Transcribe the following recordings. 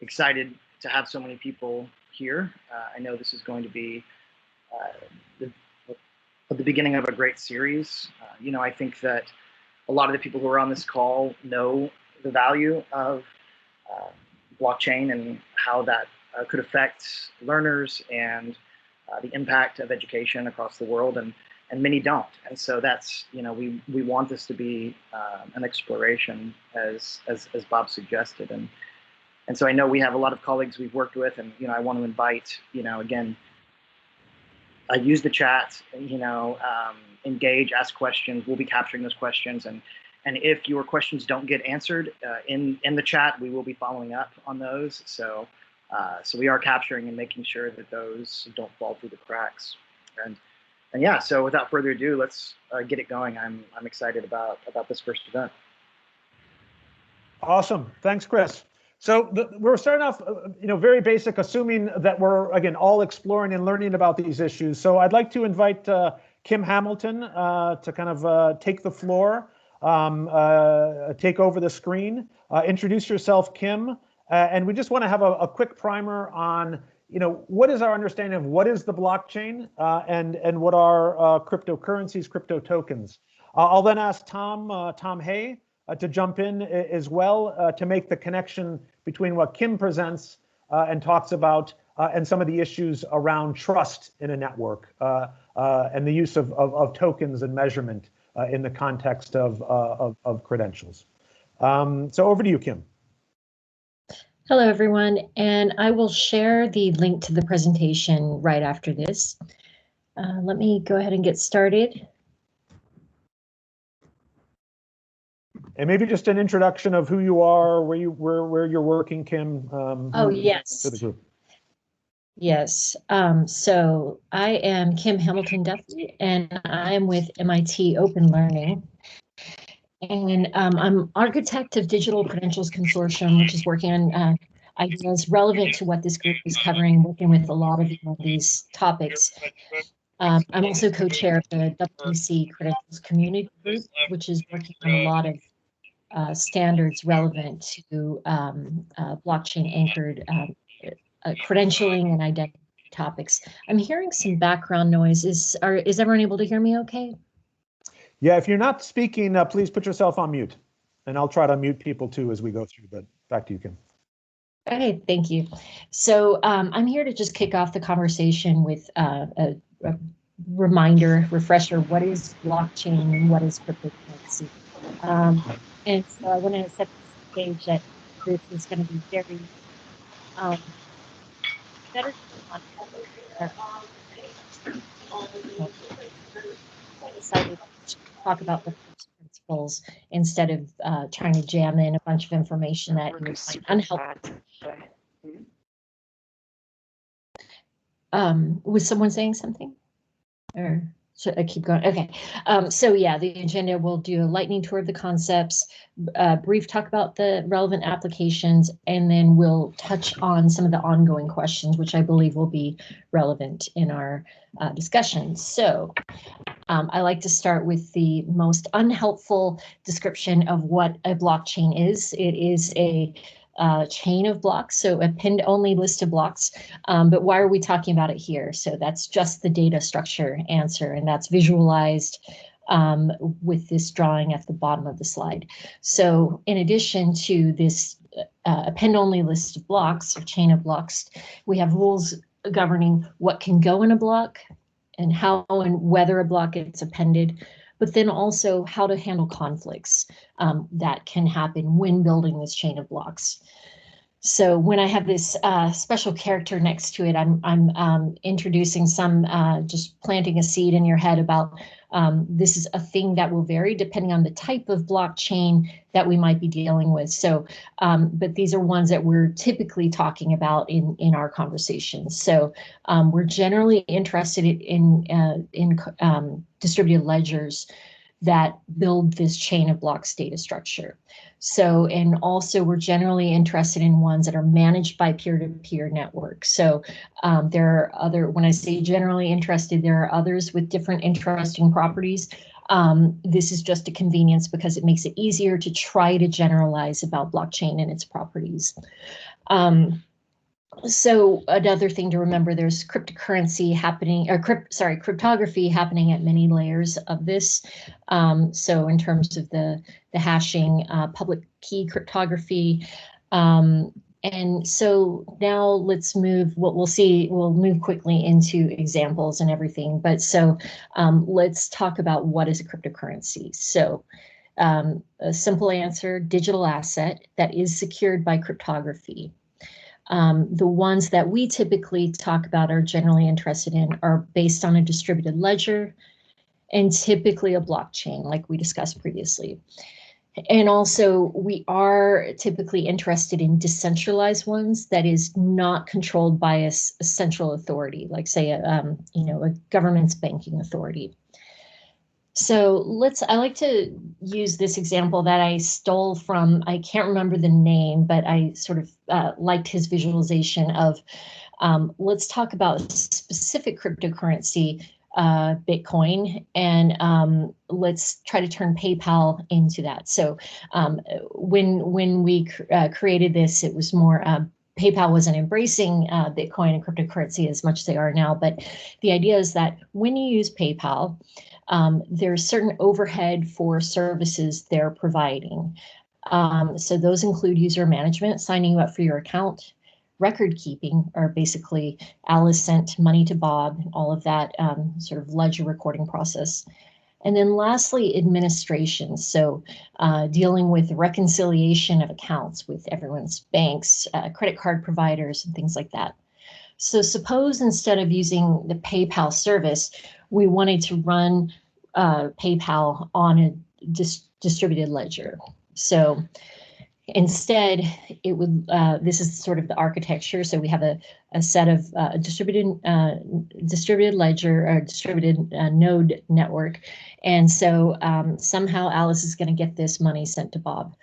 excited to have so many people here. I know this is going to be the beginning of a great series. I think that a lot of the people who are on this call know the value of blockchain and how that could affect learners and the impact of education across the world, and many don't. And so that's, we want this to be an exploration, as Bob suggested. And so I know we have a lot of colleagues we've worked with, and I want to invite, again, use the chat, engage, ask questions. We'll be capturing those questions, and if your questions don't get answered in the chat, we will be following up on those. So we are capturing and making sure that those don't fall through the cracks. And yeah, so without further ado, let's get it going. I'm excited about this first event. Awesome, thanks, Chris. So we're starting off, very basic, assuming that we're, again, all exploring and learning about these issues. So I'd like to invite Kim Hamilton to kind of take the floor, take over the screen. Introduce yourself, Kim. And we just want to have a quick primer on, what is our understanding of what is the blockchain and what are cryptocurrencies, crypto tokens. I'll then ask Tom Hay to jump in as well to make the connection between what Kim presents and talks about and some of the issues around trust in a network and the use of tokens and measurement in the context of credentials. So over to you, Kim. Hello, everyone, and I will share the link to the presentation right after this. Let me go ahead and get started. And maybe just an introduction of who you are, where you're working, Kim. Oh, yes. To the group. Yes. So I am Kim Hamilton Duffy, and I am with MIT Open Learning. And I'm architect of Digital Credentials Consortium, which is working on ideas relevant to what this group is covering, working with a lot of these topics. I'm also co-chair of the WC Credentials Community Group, which is working on a lot of standards relevant to blockchain-anchored credentialing and identity topics. I'm hearing some background noise. Is everyone able to hear me okay? Yeah, if you're not speaking, please put yourself on mute. And I'll try to mute people too as we go through, but back to you, Kim. Okay, thank you. So I'm here to just kick off the conversation with a refresher, what is blockchain and what is cryptocurrency? And so I want to set the stage that this is going to be very better. I decided to talk about the first principles instead of trying to jam in a bunch of information that you would find unhelpful. Was someone saying something? Or should I keep going? Okay. So yeah, the agenda will do a lightning tour of the concepts, brief talk about the relevant applications, and then we'll touch on some of the ongoing questions, which I believe will be relevant in our discussion. So I like to start with the most unhelpful description of what a blockchain is. It is a chain of blocks, so a pinned-only list of blocks. But why are we talking about it here? So that's just the data structure answer, and that's visualized with this drawing at the bottom of the slide. So in addition to this append-only list of blocks or chain of blocks, we have rules governing what can go in a block and how and whether a block gets appended, but then also how to handle conflicts that can happen when building this chain of blocks. So when I have this special character next to it, I'm introducing some, just planting a seed in your head about this is a thing that will vary depending on the type of blockchain that we might be dealing with. So, but these are ones that we're typically talking about in our conversations. So we're generally interested in distributed ledgers that build this chain of blocks data structure. So, and also we're generally interested in ones that are managed by peer-to-peer networks. So there are other, when I say generally interested, there are others with different interesting properties. This is just a convenience because it makes it easier to try to generalize about blockchain and its properties. So another thing to remember, there's cryptocurrency happening, or cryptography happening at many layers of this. So in terms of the hashing, public key cryptography. And so now let's move, what we'll see, we'll move quickly into examples and everything. But so let's talk about what is a cryptocurrency. So a simple answer, digital asset that is secured by cryptography. The ones that we typically talk about are generally interested in are based on a distributed ledger and typically a blockchain, like we discussed previously. And also we are typically interested in decentralized ones that is not controlled by a central authority, like say, a government's banking authority. So I like to use this example that I stole from, I can't remember the name, but I sort of liked his visualization of, let's talk about specific cryptocurrency, Bitcoin, and let's try to turn PayPal into that. So when we created this, it was more, PayPal wasn't embracing Bitcoin and cryptocurrency as much as they are now, but the idea is that when you use PayPal, there's certain overhead for services they're providing. So those include user management, signing you up for your account, record keeping, or basically Alice sent money to Bob, all of that sort of ledger recording process. And then lastly, administration. So dealing with reconciliation of accounts with everyone's banks, credit card providers, and things like that. So suppose instead of using the PayPal service, we wanted to run PayPal on a distributed ledger. So instead, it would, this is sort of the architecture. So we have a set of distributed ledger or distributed node network. And so somehow Alice is going to get this money sent to Bob.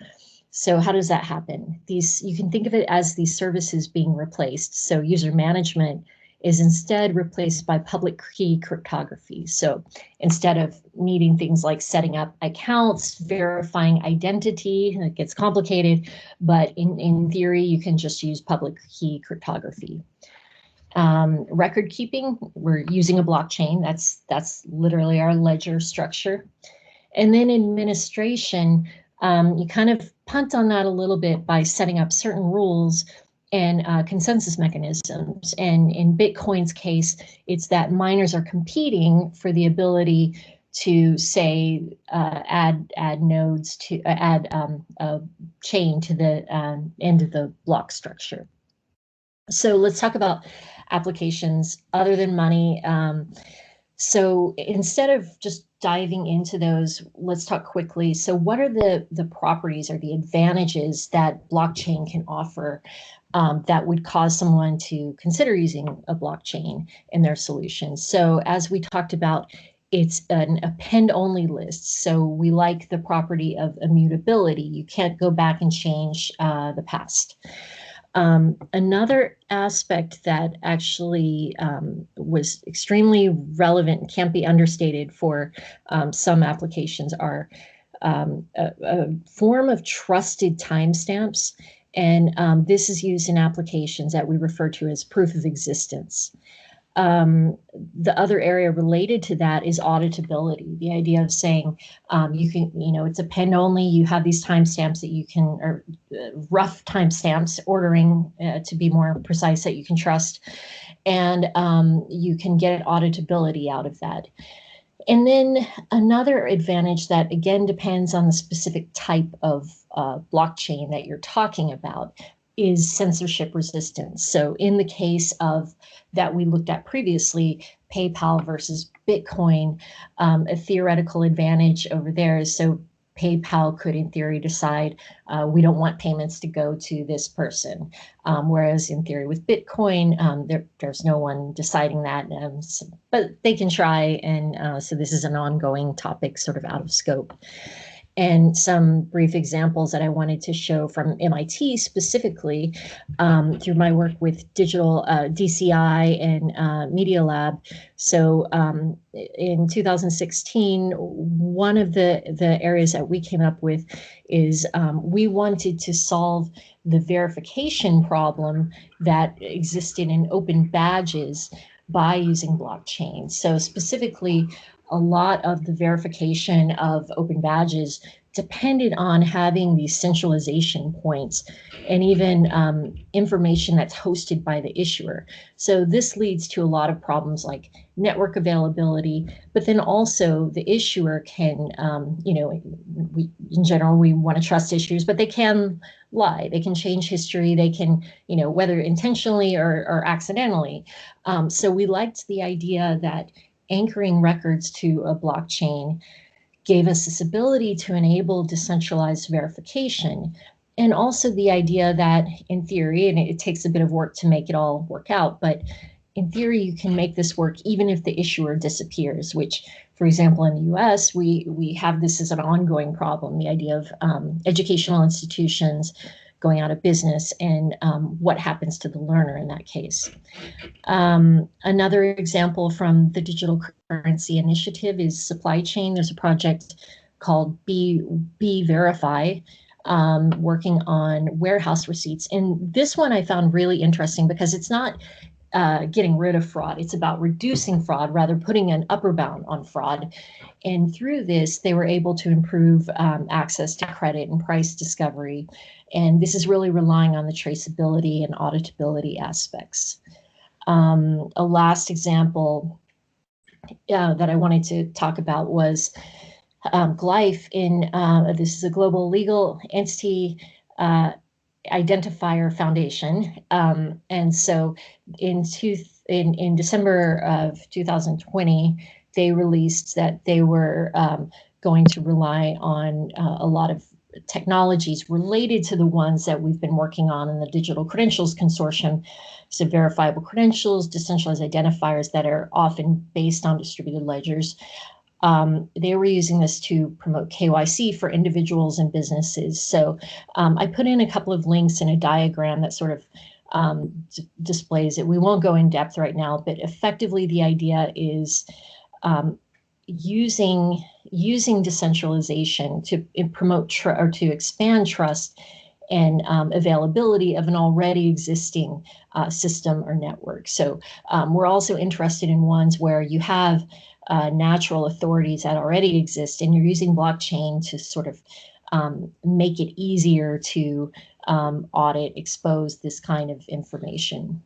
So how does that happen? You can think of it as these services being replaced. So user management is instead replaced by public key cryptography. So instead of needing things like setting up accounts, verifying identity, it gets complicated, but in theory, you can just use public key cryptography. Record keeping, we're using a blockchain. That's literally our ledger structure. And then administration, you kind of punt on that a little bit by setting up certain rules and consensus mechanisms. And in Bitcoin's case, it's that miners are competing for the ability to say add nodes to add a chain to the end of the block structure. So let's talk about applications other than money. So instead of just diving into those, let's talk quickly. So what are the properties or the advantages that blockchain can offer that would cause someone to consider using a blockchain in their solution? So as we talked about, it's an append-only list. So we like the property of immutability. You can't go back and change the past. Another aspect that actually was extremely relevant, can't be understated for some applications, are a form of trusted timestamps. And this is used in applications that we refer to as proof of existence. The other area related to that is auditability, the idea of saying you can, it's append only, you have these timestamps that you can, or rough timestamps, ordering to be more precise, that you can trust, and you can get auditability out of that. And then another advantage that again depends on the specific type of blockchain that you're talking about is censorship resistance. So in the case of that we looked at previously, PayPal versus Bitcoin, a theoretical advantage over there is so PayPal could in theory decide we don't want payments to go to this person. Whereas in theory with Bitcoin, there's no one deciding that, but they can try. And so this is an ongoing topic sort of out of scope. And some brief examples that I wanted to show from MIT specifically through my work with digital DCI and Media Lab. So in 2016, one of the areas that we came up with is we wanted to solve the verification problem that existed in open badges by using blockchain. So specifically, a lot of the verification of open badges depended on having these centralization points and even information that's hosted by the issuer. So this leads to a lot of problems like network availability, but then also the issuer can, in general, we want to trust issuers, but they can lie, they can change history, they can, whether intentionally or accidentally. So we liked the idea that anchoring records to a blockchain gave us this ability to enable decentralized verification. And also the idea that in theory, and it takes a bit of work to make it all work out, but in theory, you can make this work even if the issuer disappears, which, for example, in the US, we have this as an ongoing problem, the idea of educational institutions going out of business and what happens to the learner in that case. Another example from the Digital Currency Initiative is supply chain. There's a project called Verify, working on warehouse receipts. And this one I found really interesting because it's not getting rid of fraud. It's about reducing fraud, rather putting an upper bound on fraud. And through this, they were able to improve access to credit and price discovery. And this is really relying on the traceability and auditability aspects. A last example that I wanted to talk about was Glyphin. This is a global legal entity identifier foundation. And so in December of 2020, they released that they were going to rely on a lot of technologies related to the ones that we've been working on in the Digital Credentials Consortium. So verifiable credentials, decentralized identifiers that are often based on distributed ledgers. They were using this to promote KYC for individuals and businesses. So I put in a couple of links in a diagram that sort of displays it. We won't go in depth right now, but effectively the idea is using decentralization to promote or to expand trust and availability of an already existing system or network. So we're also interested in ones where you have natural authorities that already exist, and you're using blockchain to sort of make it easier to audit, expose this kind of information.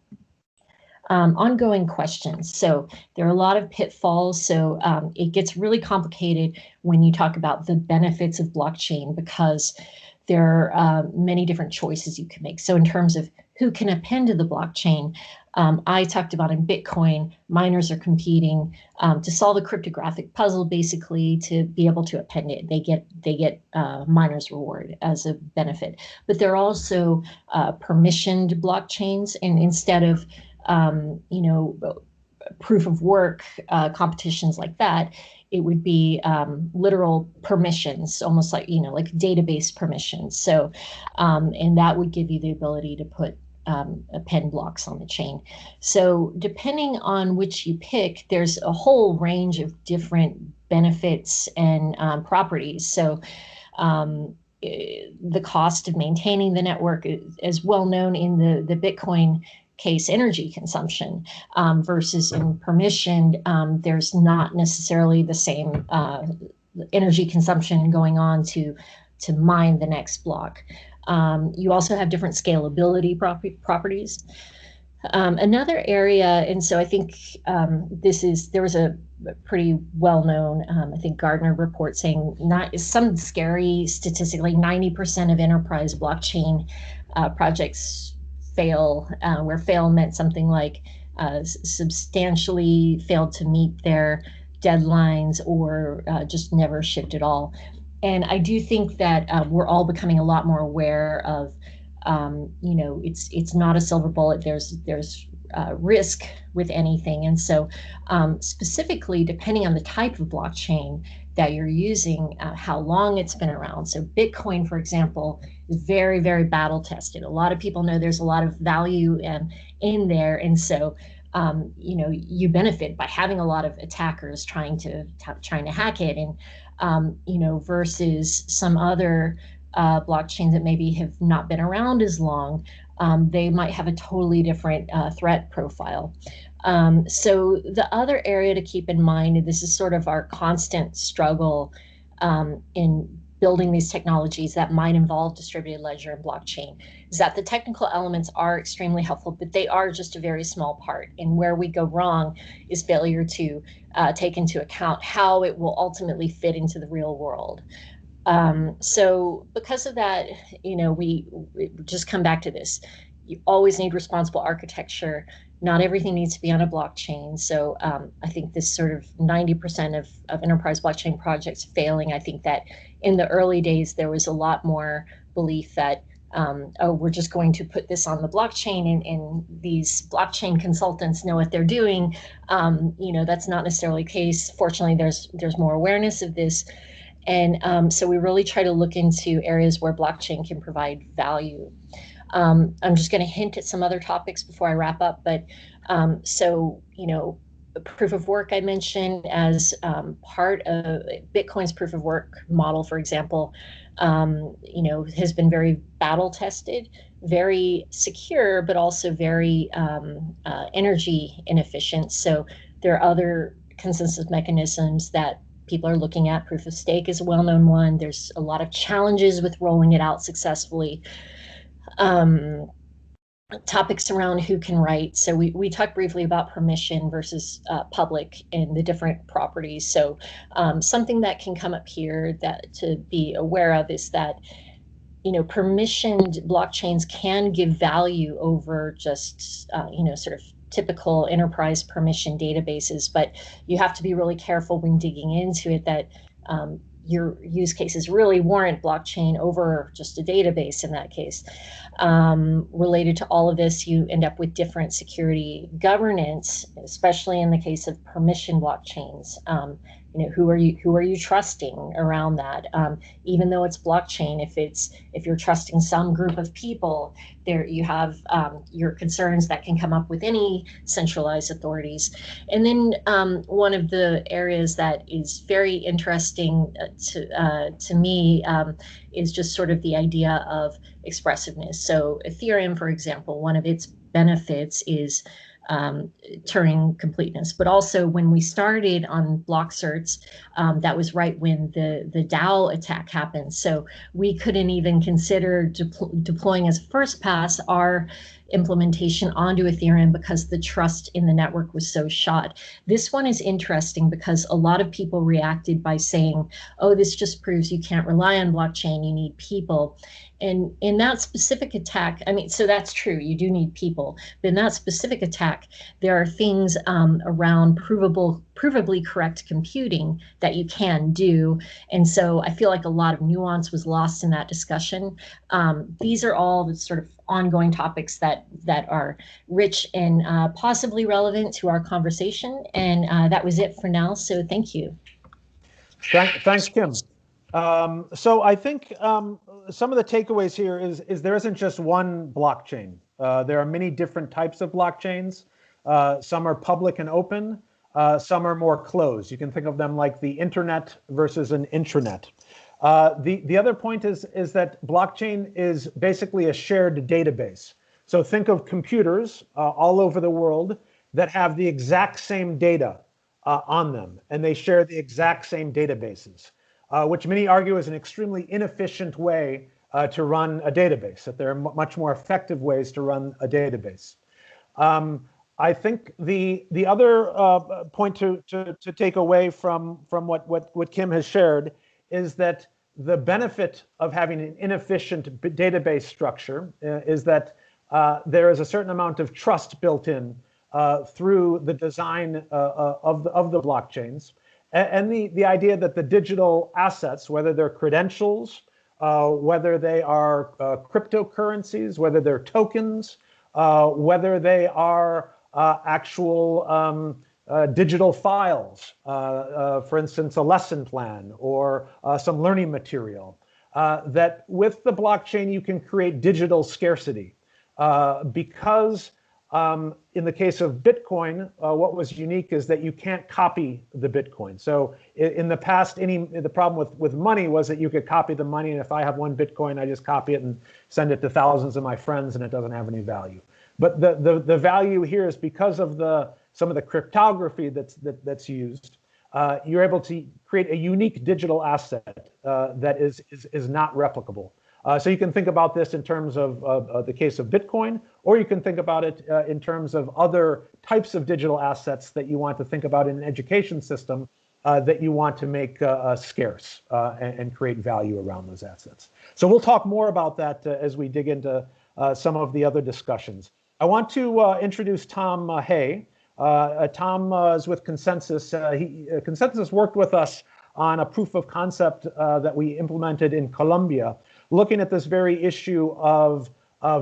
Ongoing questions. So there are a lot of pitfalls. So it gets really complicated when you talk about the benefits of blockchain because there are many different choices you can make. So in terms of who can append to the blockchain, I talked about in Bitcoin, miners are competing to solve a cryptographic puzzle, basically to be able to append it. They get miners reward as a benefit. But there are also permissioned blockchains, and instead of proof of work competitions like that, it would be literal permissions, almost like like database permissions. So and that would give you the ability to put append blocks on the chain. So depending on which you pick, there's a whole range of different benefits and properties. So the cost of maintaining the network is well known in the Bitcoin case, energy consumption versus in permissioned, there's not necessarily the same energy consumption going on to mine the next block. You also have different scalability properties. Another area, and so I think there was a pretty well-known, I think Gardner report saying some scary statistic, like 90% of enterprise blockchain projects fail, where fail meant something like substantially failed to meet their deadlines or just never shipped at all. And I do think that we're all becoming a lot more aware of, it's not a silver bullet. There's risk with anything. And so specifically, depending on the type of blockchain that you're using, how long it's been around. So Bitcoin, for example, is very, very battle tested. A lot of people know there's a lot of value in there. And so, you know, you benefit by having a lot of attackers trying to hack it. And, you know, versus some other blockchains that maybe have not been around as long, they might have a totally different threat profile. So the other area to keep in mind, and this is sort of our constant struggle in building these technologies that might involve distributed ledger and blockchain, is that the technical elements are extremely helpful, but they are just a very small part. And where we go wrong is failure to take into account how it will ultimately fit into the real world. So because of that, you know, we just come back to this. You always need responsible architecture. Not everything needs to be on a blockchain. So I think this sort of 90% of enterprise blockchain projects failing, I think that in the early days, there was a lot more belief that, oh, we're just going to put this on the blockchain and these blockchain consultants know what they're doing. You know, that's not necessarily the case. Fortunately, there's more awareness of this. And so we really try to look into areas where blockchain can provide value. I'm just going to hint at some other topics before I wrap up, but so, you know, proof of work I mentioned as part of Bitcoin's proof of work model, for example, you know, has been very battle tested, very secure, but also very energy inefficient. So there are other consensus mechanisms that people are looking at. Proof of stake is a well-known one. There's a lot of challenges with rolling it out successfully. Topics around who can write. So we talked briefly about permission versus public and the different properties. So something that can come up here that to be aware of is that, you know, permissioned blockchains can give value over just, you know, sort of typical enterprise permission databases, but you have to be really careful when digging into it that your use cases really warrant blockchain over just a database in that case. Related to all of this, you end up with different security governance, especially in the case of permission blockchains. You know, who are you trusting around that? Even though it's blockchain, if you're trusting some group of people, there you have your concerns that can come up with any centralized authorities. And then one of the areas that is very interesting to me is just sort of the idea of expressiveness. So Ethereum, for example, one of its benefits is Turing completeness, but also when we started on block certs, that was right when the DAO attack happened. So we couldn't even consider deploying as first pass our implementation onto Ethereum because the trust in the network was so shot. This one is interesting because a lot of people reacted by saying, oh, this just proves you can't rely on blockchain, you need people. And in that specific attack, I mean, so that's true, you do need people. But in that specific attack, there are things around provably correct computing that you can do. And so I feel like a lot of nuance was lost in that discussion. These are all the sort of ongoing topics that are rich and possibly relevant to our conversation. And that was it for now. So thank you. Thanks, Kim. So I think some of the takeaways here is there isn't just one blockchain. There are many different types of blockchains. Some are public and open. Some are more closed. You can think of them like the internet versus an intranet. The other point is that blockchain is basically a shared database. So think of computers all over the world that have the exact same data on them, and they share the exact same databases. Which many argue is an extremely inefficient way to run a database, that there are much more effective ways to run a database. I think the other point to take away from what Kim has shared is that the benefit of having an inefficient database structure is that there is a certain amount of trust built in through the design of the blockchains. And the idea that the digital assets, whether they're credentials, whether they are cryptocurrencies, whether they're tokens, whether they are actual digital files, for instance, a lesson plan or some learning material, that with the blockchain you can create digital scarcity. Because in the case of Bitcoin, what was unique is that you can't copy the Bitcoin. So in the past, the problem with money was that you could copy the money, and if I have one Bitcoin, I just copy it and send it to thousands of my friends, and it doesn't have any value. But the value here is because of some of the cryptography that's used. You're able to create a unique digital asset that is not replicable. So you can think about this in terms of the case of Bitcoin, or you can think about it in terms of other types of digital assets that you want to think about in an education system that you want to make scarce and create value around those assets. So we'll talk more about that as we dig into some of the other discussions. I want to introduce Tom Hay. Tom is with Consensus. Consensus worked with us on a proof of concept that we implemented in Colombia, looking at this very issue of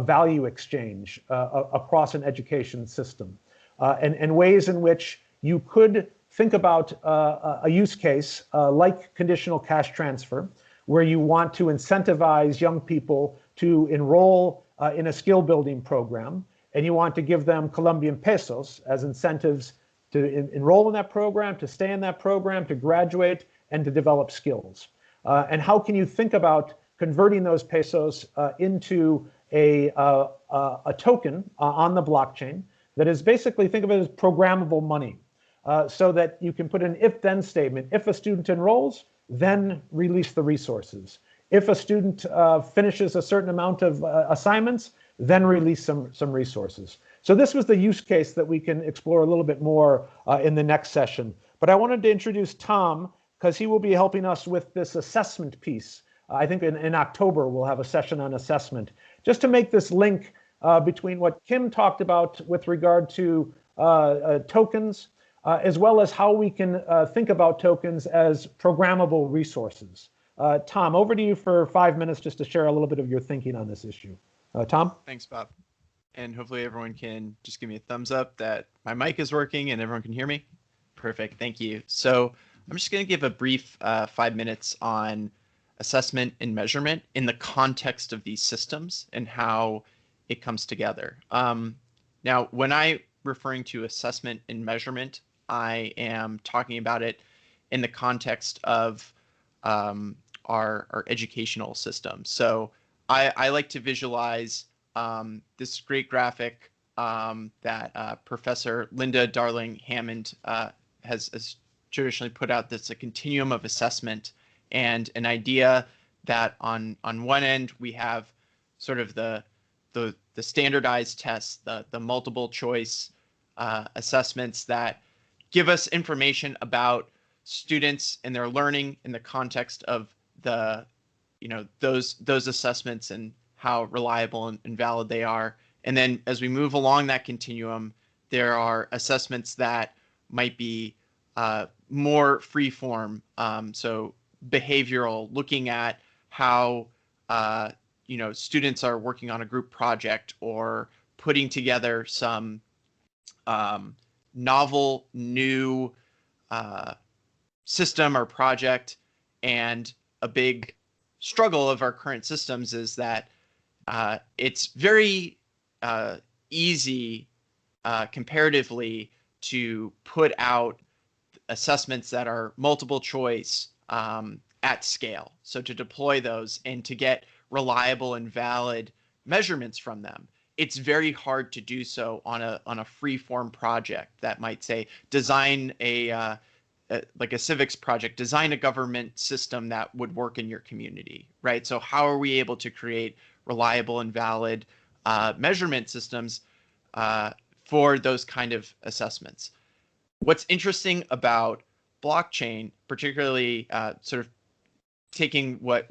value exchange across an education system, and ways in which you could think about a use case like conditional cash transfer, where you want to incentivize young people to enroll in a skill building program, and you want to give them Colombian pesos as incentives to enroll in that program, to stay in that program, to graduate, and to develop skills. And how can you think about converting those pesos into a token on the blockchain that is basically, think of it as programmable money, so that you can put an if-then statement. If a student enrolls, then release the resources. If a student finishes a certain amount of assignments, then release some resources. So this was the use case that we can explore a little bit more in the next session. But I wanted to introduce Tom because he will be helping us with this assessment piece. I think in October, we'll have a session on assessment, just to make this link between what Kim talked about with regard to tokens, as well as how we can think about tokens as programmable resources. Tom, over to you for 5 minutes just to share a little bit of your thinking on this issue. Tom? Thanks, Bob. And hopefully everyone can just give me a thumbs up that my mic is working and everyone can hear me. Perfect, thank you. So I'm just going to give a brief 5 minutes on assessment and measurement in the context of these systems and how it comes together. Now, when I'm referring to assessment and measurement, I am talking about it in the context of our educational system. So I like to visualize this great graphic that Professor Linda Darling Hammond has traditionally put out. That's a continuum of assessment, and an idea that on one end we have sort of the standardized tests, the multiple choice assessments that give us information about students and their learning in the context of the those assessments and how reliable and valid they are. And then as we move along that continuum, there are assessments that might be more free form, so behavioral, looking at how students are working on a group project or putting together some novel new system or project. And a big struggle of our current systems is that it's very easy comparatively to put out assessments that are multiple choice at scale. So to deploy those and to get reliable and valid measurements from them, it's very hard to do so on a free form project that might say design like a civics project, design a government system that would work in your community, right? So how are we able to create reliable and valid measurement systems for those kind of assessments? What's interesting about blockchain, particularly sort of taking what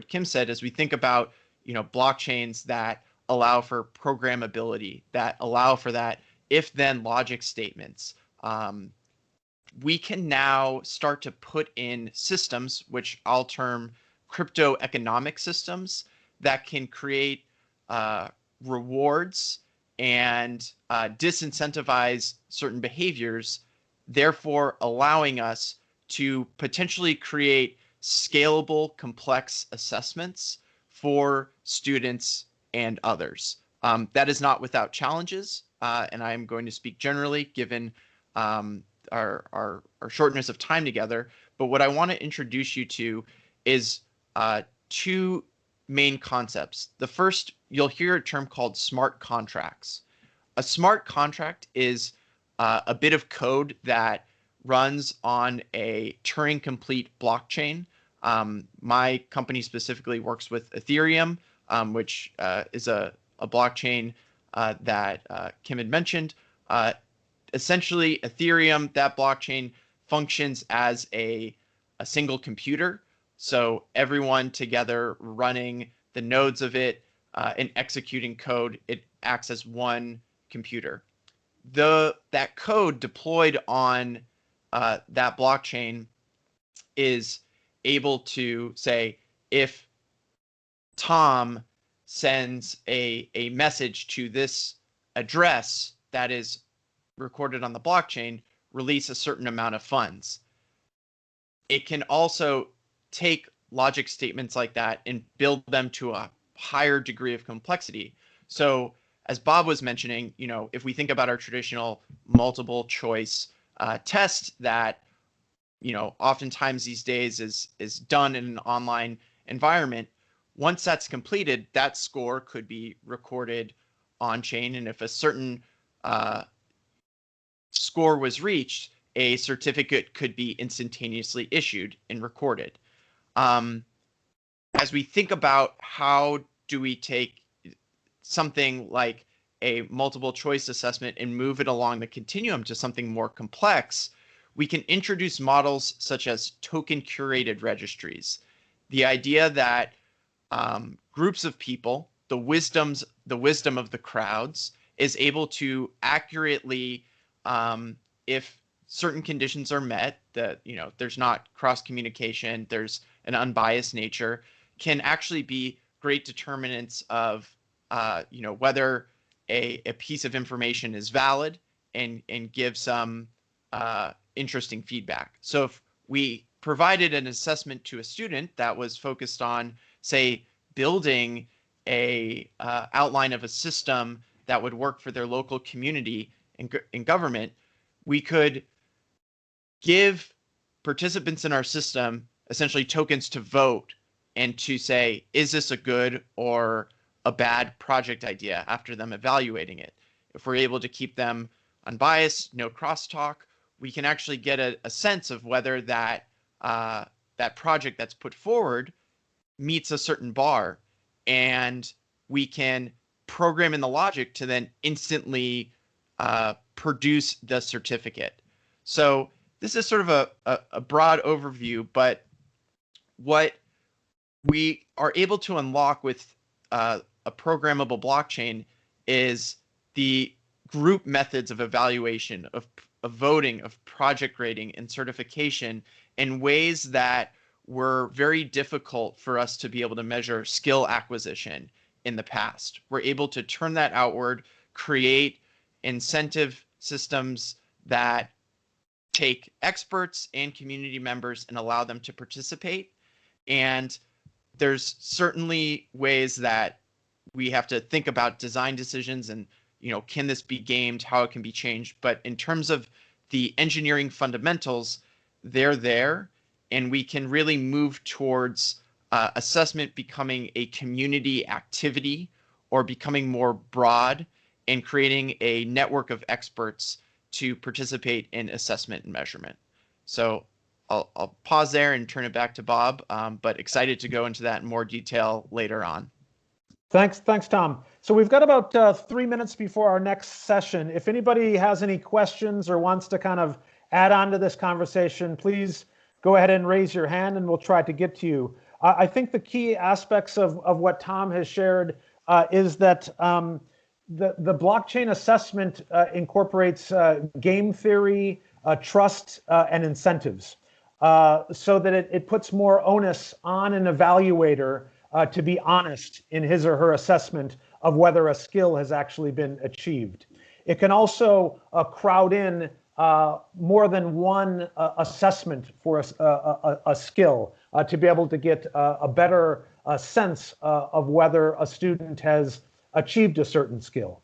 Kim said, as we think about blockchains that allow for programmability, that allow for that if-then logic statements, we can now start to put in systems, which I'll term crypto economic systems, that can create rewards and disincentivize certain behaviors therefore allowing us to potentially create scalable, complex assessments for students and others. That is not without challenges, and I am going to speak generally given our shortness of time together. But what I want to introduce you to is two main concepts. The first, you'll hear a term called smart contracts. A smart contract is a bit of code that runs on a Turing-complete blockchain. My company specifically works with Ethereum, which is a blockchain that Kim had mentioned. Essentially, Ethereum, that blockchain, functions as a single computer. So everyone together running the nodes of it and executing code, it acts as one computer. That code deployed on that blockchain is able to say, if Tom sends a message to this address that is recorded on the blockchain, release a certain amount of funds. It can also take logic statements like that and build them to a higher degree of complexity. So as Bob was mentioning, if we think about our traditional multiple choice test that, oftentimes these days is done in an online environment, once that's completed, that score could be recorded on chain. And if a certain score was reached, a certificate could be instantaneously issued and recorded. As we think about how do we take something like a multiple choice assessment and move it along the continuum to something more complex, we can introduce models such as token curated registries. The idea that groups of people, the wisdom of the crowds, is able to accurately, if certain conditions are met, that there's not cross communication, there's an unbiased nature, can actually be great determinants of whether a piece of information is valid and give some interesting feedback. So if we provided an assessment to a student that was focused on, say, building a outline of a system that would work for their local community and government, we could give participants in our system essentially tokens to vote and to say, is this a good or a bad project idea after them evaluating it? If we're able to keep them unbiased, no crosstalk, we can actually get a sense of whether that project that's put forward meets a certain bar, and we can program in the logic to then instantly produce the certificate. So this is sort of a broad overview, but what we are able to unlock with a programmable blockchain is the group methods of evaluation, of voting, of project grading, and certification in ways that were very difficult for us to be able to measure skill acquisition in the past. We're able to turn that outward, create incentive systems that take experts and community members and allow them to participate. And there's certainly ways that we have to think about design decisions and, can this be gamed, how it can be changed. But in terms of the engineering fundamentals, they're there, and we can really move towards assessment becoming a community activity or becoming more broad and creating a network of experts to participate in assessment and measurement. So I'll pause there and turn it back to Bob, but excited to go into that in more detail later on. Thanks, Tom. So we've got about 3 minutes before our next session. If anybody has any questions or wants to kind of add on to this conversation, please go ahead and raise your hand and we'll try to get to you. I think the key aspects of what Tom has shared is that the blockchain assessment incorporates game theory, trust, and incentives, so that it puts more onus on an evaluator to be honest in his or her assessment of whether a skill has actually been achieved. It can also crowd in more than one assessment for a skill to be able to get a better sense of whether a student has achieved a certain skill.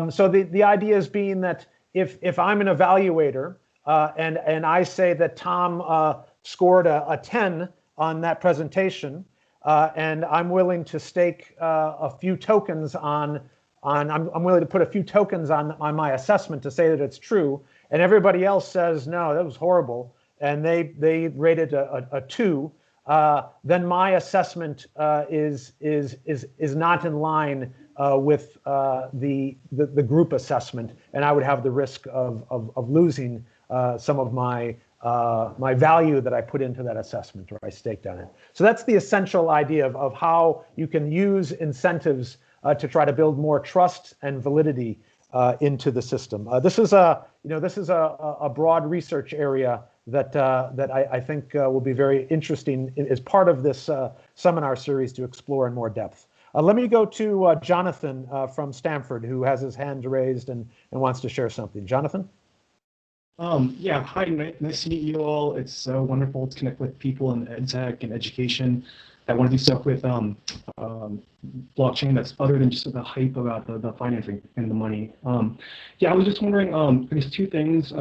So the idea is being that if I'm an evaluator and I say that Tom scored a 10 on that presentation, and I'm willing to stake a few tokens I'm willing to put a few tokens on my assessment to say that it's true, and everybody else says, no, that was horrible, and they rated a 2, then my assessment is not in line with the group assessment, and I would have the risk of losing some of my value that I put into that assessment or I staked on it. So that's the essential idea of how you can use incentives to try to build more trust and validity into the system. This is a broad research area that I think will be very interesting as part of this seminar series to explore in more depth. Let me go to Jonathan from Stanford, who has his hand raised and wants to share something. Jonathan? Yeah, hi, nice to meet you all. It's so wonderful to connect with people in EdTech and education that want to do stuff with blockchain that's other than just the hype about the financing and the money. Yeah, I was just wondering, I guess 2 things.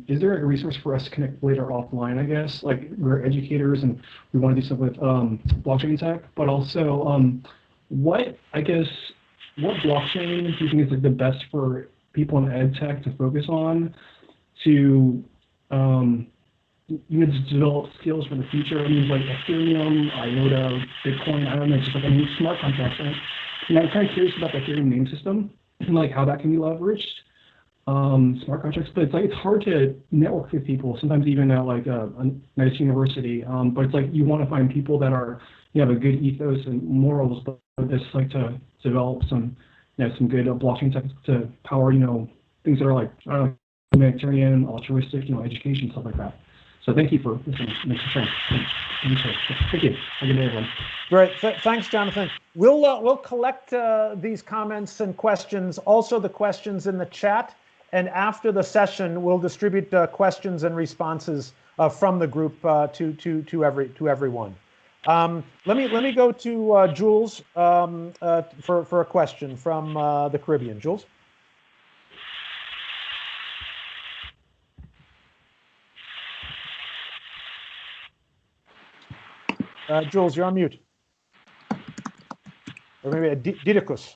Is there a resource for us to connect later offline, I guess? Like, we're educators and we want to do stuff with blockchain tech, but also what blockchain do you think is like the best for people in EdTech to focus on to to develop skills for the future? I mean, like Ethereum, IOTA, Bitcoin, I don't know, just like, I mean, smart contracts, right? And I'm kind of curious about the Ethereum name system and like how that can be leveraged, smart contracts, but it's hard to network with people, sometimes even at like a nice university, but it's like you want to find people that have a good ethos and morals, but it's like to develop some good blockchain tech to power, things that are like, I don't know, humanitarian, altruistic, education, stuff like that. So thank you for listening. Thank you. Have a good day, everyone. Great. Thanks, Jonathan. We'll collect these comments and questions, also the questions in the chat, and after the session, we'll distribute questions and responses from the group to everyone. Let me go to Jules for a question from the Caribbean. Jules. Jules, you're on mute. Or maybe Didicus.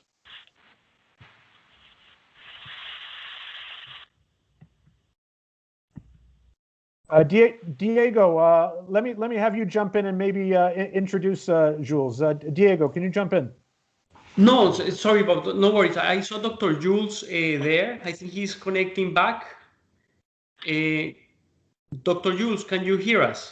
Diego, let me have you jump in and maybe introduce Jules. Diego, can you jump in? No, sorry about that. No worries. I saw Dr. Jules there. I think he's connecting back. Dr. Jules, can you hear us?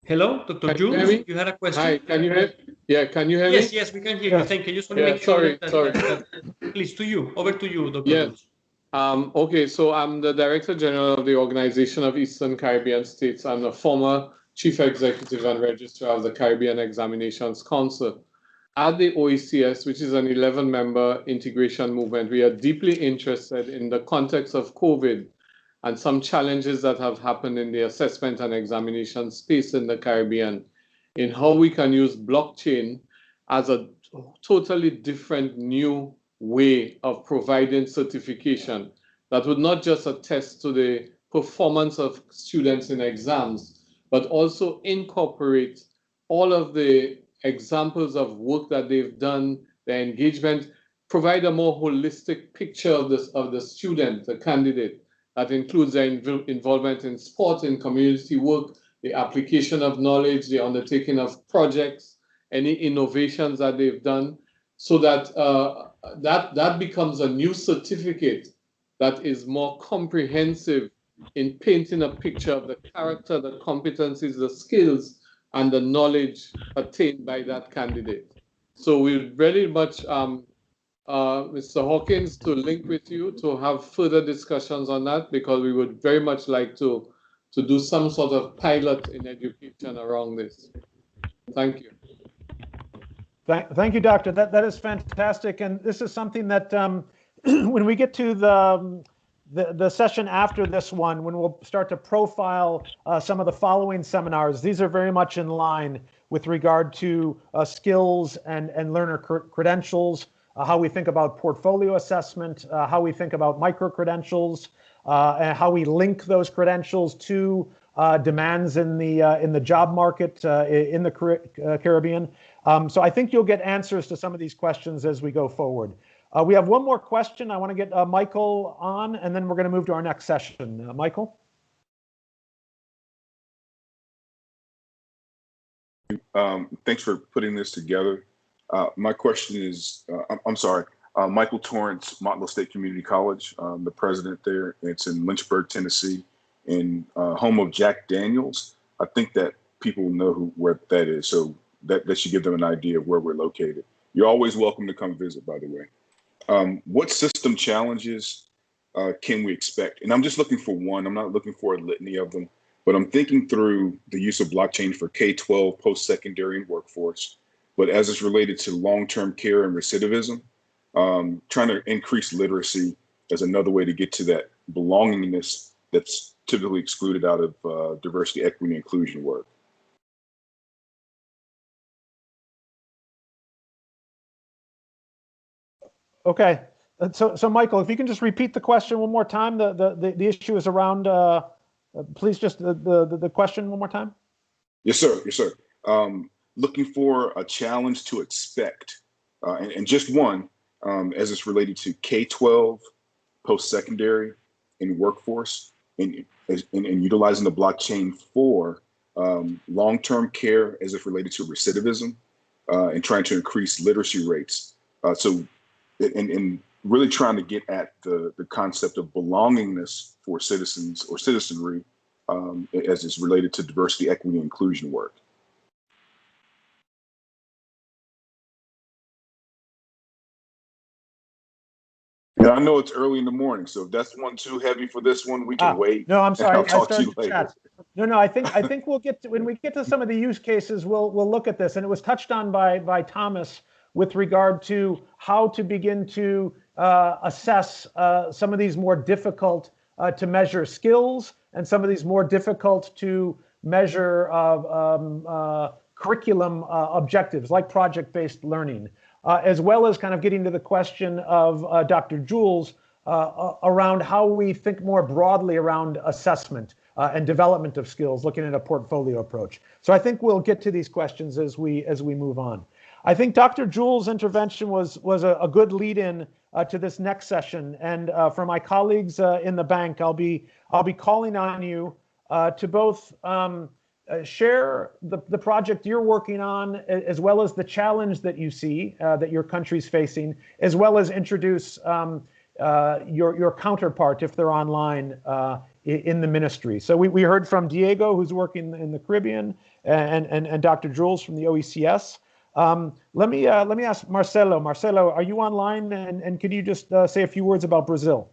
Hello, Dr. Jules, you had a question? Hi, can you hear? Yeah, can you hear me? Yes, we can hear you. Thank you. Just want to make sure that please, over to you, Dr. Jules. Okay, so I'm the Director General of the Organization of Eastern Caribbean States. I'm the former Chief Executive and Registrar of the Caribbean Examinations Council. At the OECS, which is an 11-member integration movement, we are deeply interested in the context of COVID and some challenges that have happened in the assessment and examination space in the Caribbean, in how we can use blockchain as a totally different new way of providing certification that would not just attest to the performance of students in exams, but also incorporate all of the examples of work that they've done, their engagement, provide a more holistic picture of the student, the candidate, that includes their involvement in sport, in community work, the application of knowledge, the undertaking of projects, any innovations that they've done, so that that becomes a new certificate that is more comprehensive in painting a picture of the character, the competencies, the skills, and the knowledge attained by that candidate. So we very much, Mr. Hawkins, to link with you to have further discussions on that, because we would very much like to do some sort of pilot in education around this. Thank you. Thank you, Doctor. That is fantastic, and this is something that when we get to the session after this one, when we'll start to profile some of the following seminars, these are very much in line with regard to skills and learner credentials, how we think about portfolio assessment, how we think about micro-credentials, and how we link those credentials to demands in the job market in the Caribbean. So I think you'll get answers to some of these questions as we go forward. We have one more question. I want to get Michael on, and then we're going to move to our next session. Michael? Thanks for putting this together. My question is, I'm sorry, Michael Torrance, Montville State Community College. I'm the president there. It's in Lynchburg, Tennessee, in home of Jack Daniels. I think that people know where that is, so that should give them an idea of where we're located. You're always welcome to come visit, by the way. What system challenges can we expect? And I'm just looking for one. I'm not looking for a litany of them, but I'm thinking through the use of blockchain for K-12, post-secondary, and workforce. But as it's related to long-term care and recidivism, trying to increase literacy as another way to get to that belongingness that's typically excluded out of diversity, equity, and inclusion work. Okay, so Michael, if you can just repeat the question one more time. The issue is around. Please just the question one more time. Yes, sir. Yes, sir. Looking for a challenge to expect, and just one, as it's related to K-12, post-secondary, and workforce, and utilizing the blockchain for long-term care as it's related to recidivism, and trying to increase literacy rates. And really trying to get at the concept of belongingness for citizens or citizenry as it's related to diversity, equity, and inclusion work. Yeah, I know it's early in the morning, so if that's one too heavy for this one, we can wait. No, I'm sorry. I'll talk to you later. No, I think we'll get to, when we get to some of the use cases, we'll look at this. And it was touched on by Thomas with regard to how to begin to assess some of these more difficult to measure skills and some of these more difficult to measure curriculum objectives like project-based learning, as well as kind of getting to the question of Dr. Jules around how we think more broadly around assessment and development of skills, looking at a portfolio approach. So I think we'll get to these questions as we move on. I think Dr. Jules' intervention was a good lead-in to this next session, and for my colleagues in the bank, I'll be calling on you to both share the project you're working on, as well as the challenge that you see that your country's facing, as well as introduce your counterpart if they're online in the ministry. So we heard from Diego, who's working in the Caribbean, and Dr. Jules from the OECS. Let me ask Marcelo. Marcelo, are you online? And could you just say a few words about Brazil?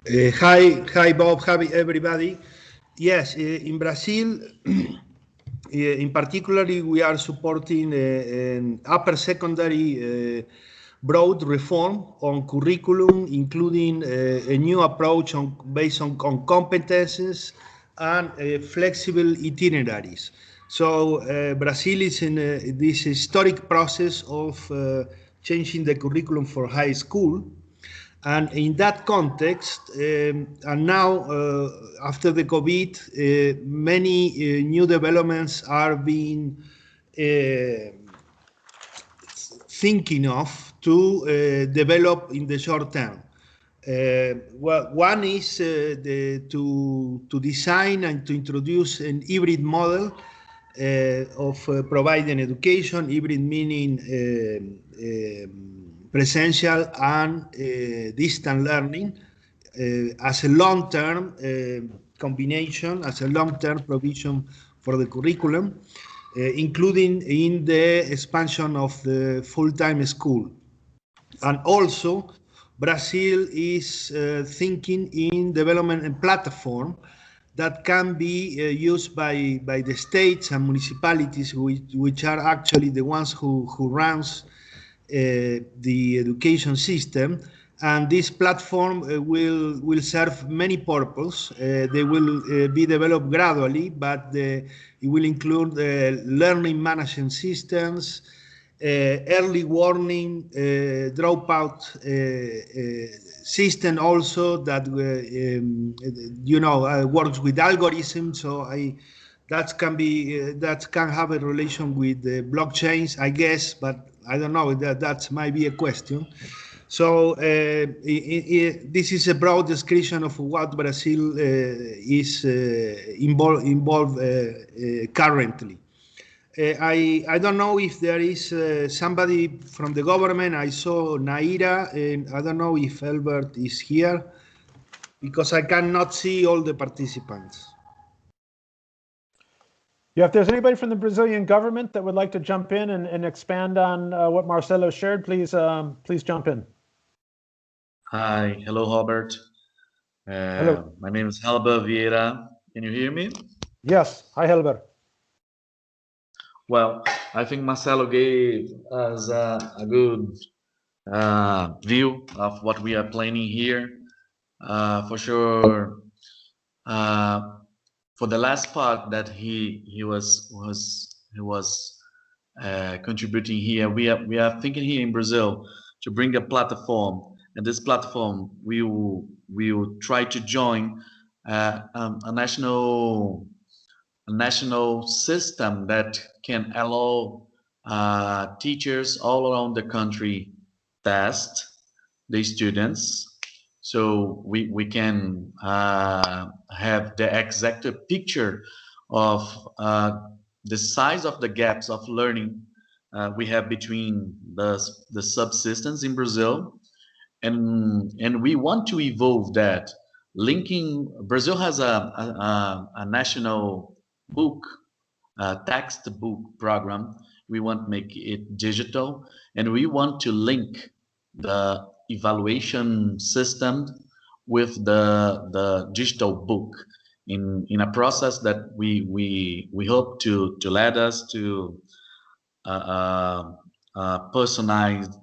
Hi, Bob. Hi, everybody. Yes, in Brazil, in particularly, we are supporting an upper secondary broad reform on curriculum, including a new approach based on competences and flexible itineraries. So Brazil is in this historic process of changing the curriculum for high school. And in that context, and now after the COVID, many new developments are being thinking of to develop in the short term. Well, one is to design and to introduce an hybrid model of providing education, hybrid meaning presential and distant learning as a long-term combination, as a long-term provision for the curriculum, including in the expansion of the full-time school. And also, Brazil is thinking in development a platform that can be used by the states and municipalities, which are actually the ones who runs the education system. And this platform will serve many purposes. They will be developed gradually, but it will include learning management systems, early warning, dropout system also that works with algorithms. So that can have a relation with blockchains, I guess, but I don't know. That might be a question. So this is a broad description of what Brazil is involved currently. I don't know if there is somebody from the government. I saw Naira, and I don't know if Albert is here because I cannot see all the participants. Yeah, if there's anybody from the Brazilian government that would like to jump in and expand on what Marcelo shared, please jump in. Hi, hello, Robert. Hello. My name is Helber Vieira. Can you hear me? Yes. Hi, Helber. Well, I think Marcelo gave us a good view of what we are planning here. For sure, for the last part that he was contributing here, we are thinking here in Brazil to bring a platform. And this platform, we will try to join a national system that can allow teachers all around the country test the students, so we can have the exact picture of the size of the gaps of learning we have between the subsystems in Brazil. And we want to evolve that, linking. Brazil has a national book, textbook program. We want to make it digital, and we want to link the evaluation system with the digital book in a process that we hope to lead us to personalized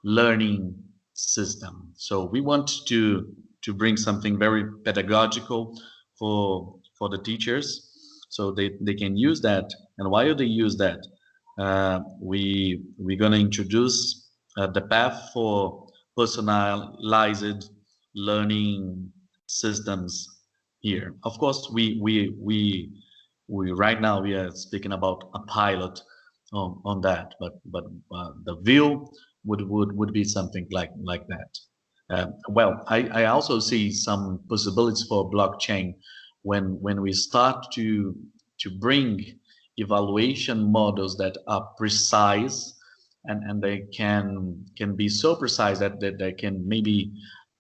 learning system. So we want to bring something very pedagogical for the teachers, so they can use that. And while they use that, we're going to introduce the path for personalized learning systems here. Of course, we right now we are speaking about a pilot on that, but the view would be something like that. Well, I also see some possibilities for blockchain when we start to bring evaluation models that are precise, and they can be so precise that they can maybe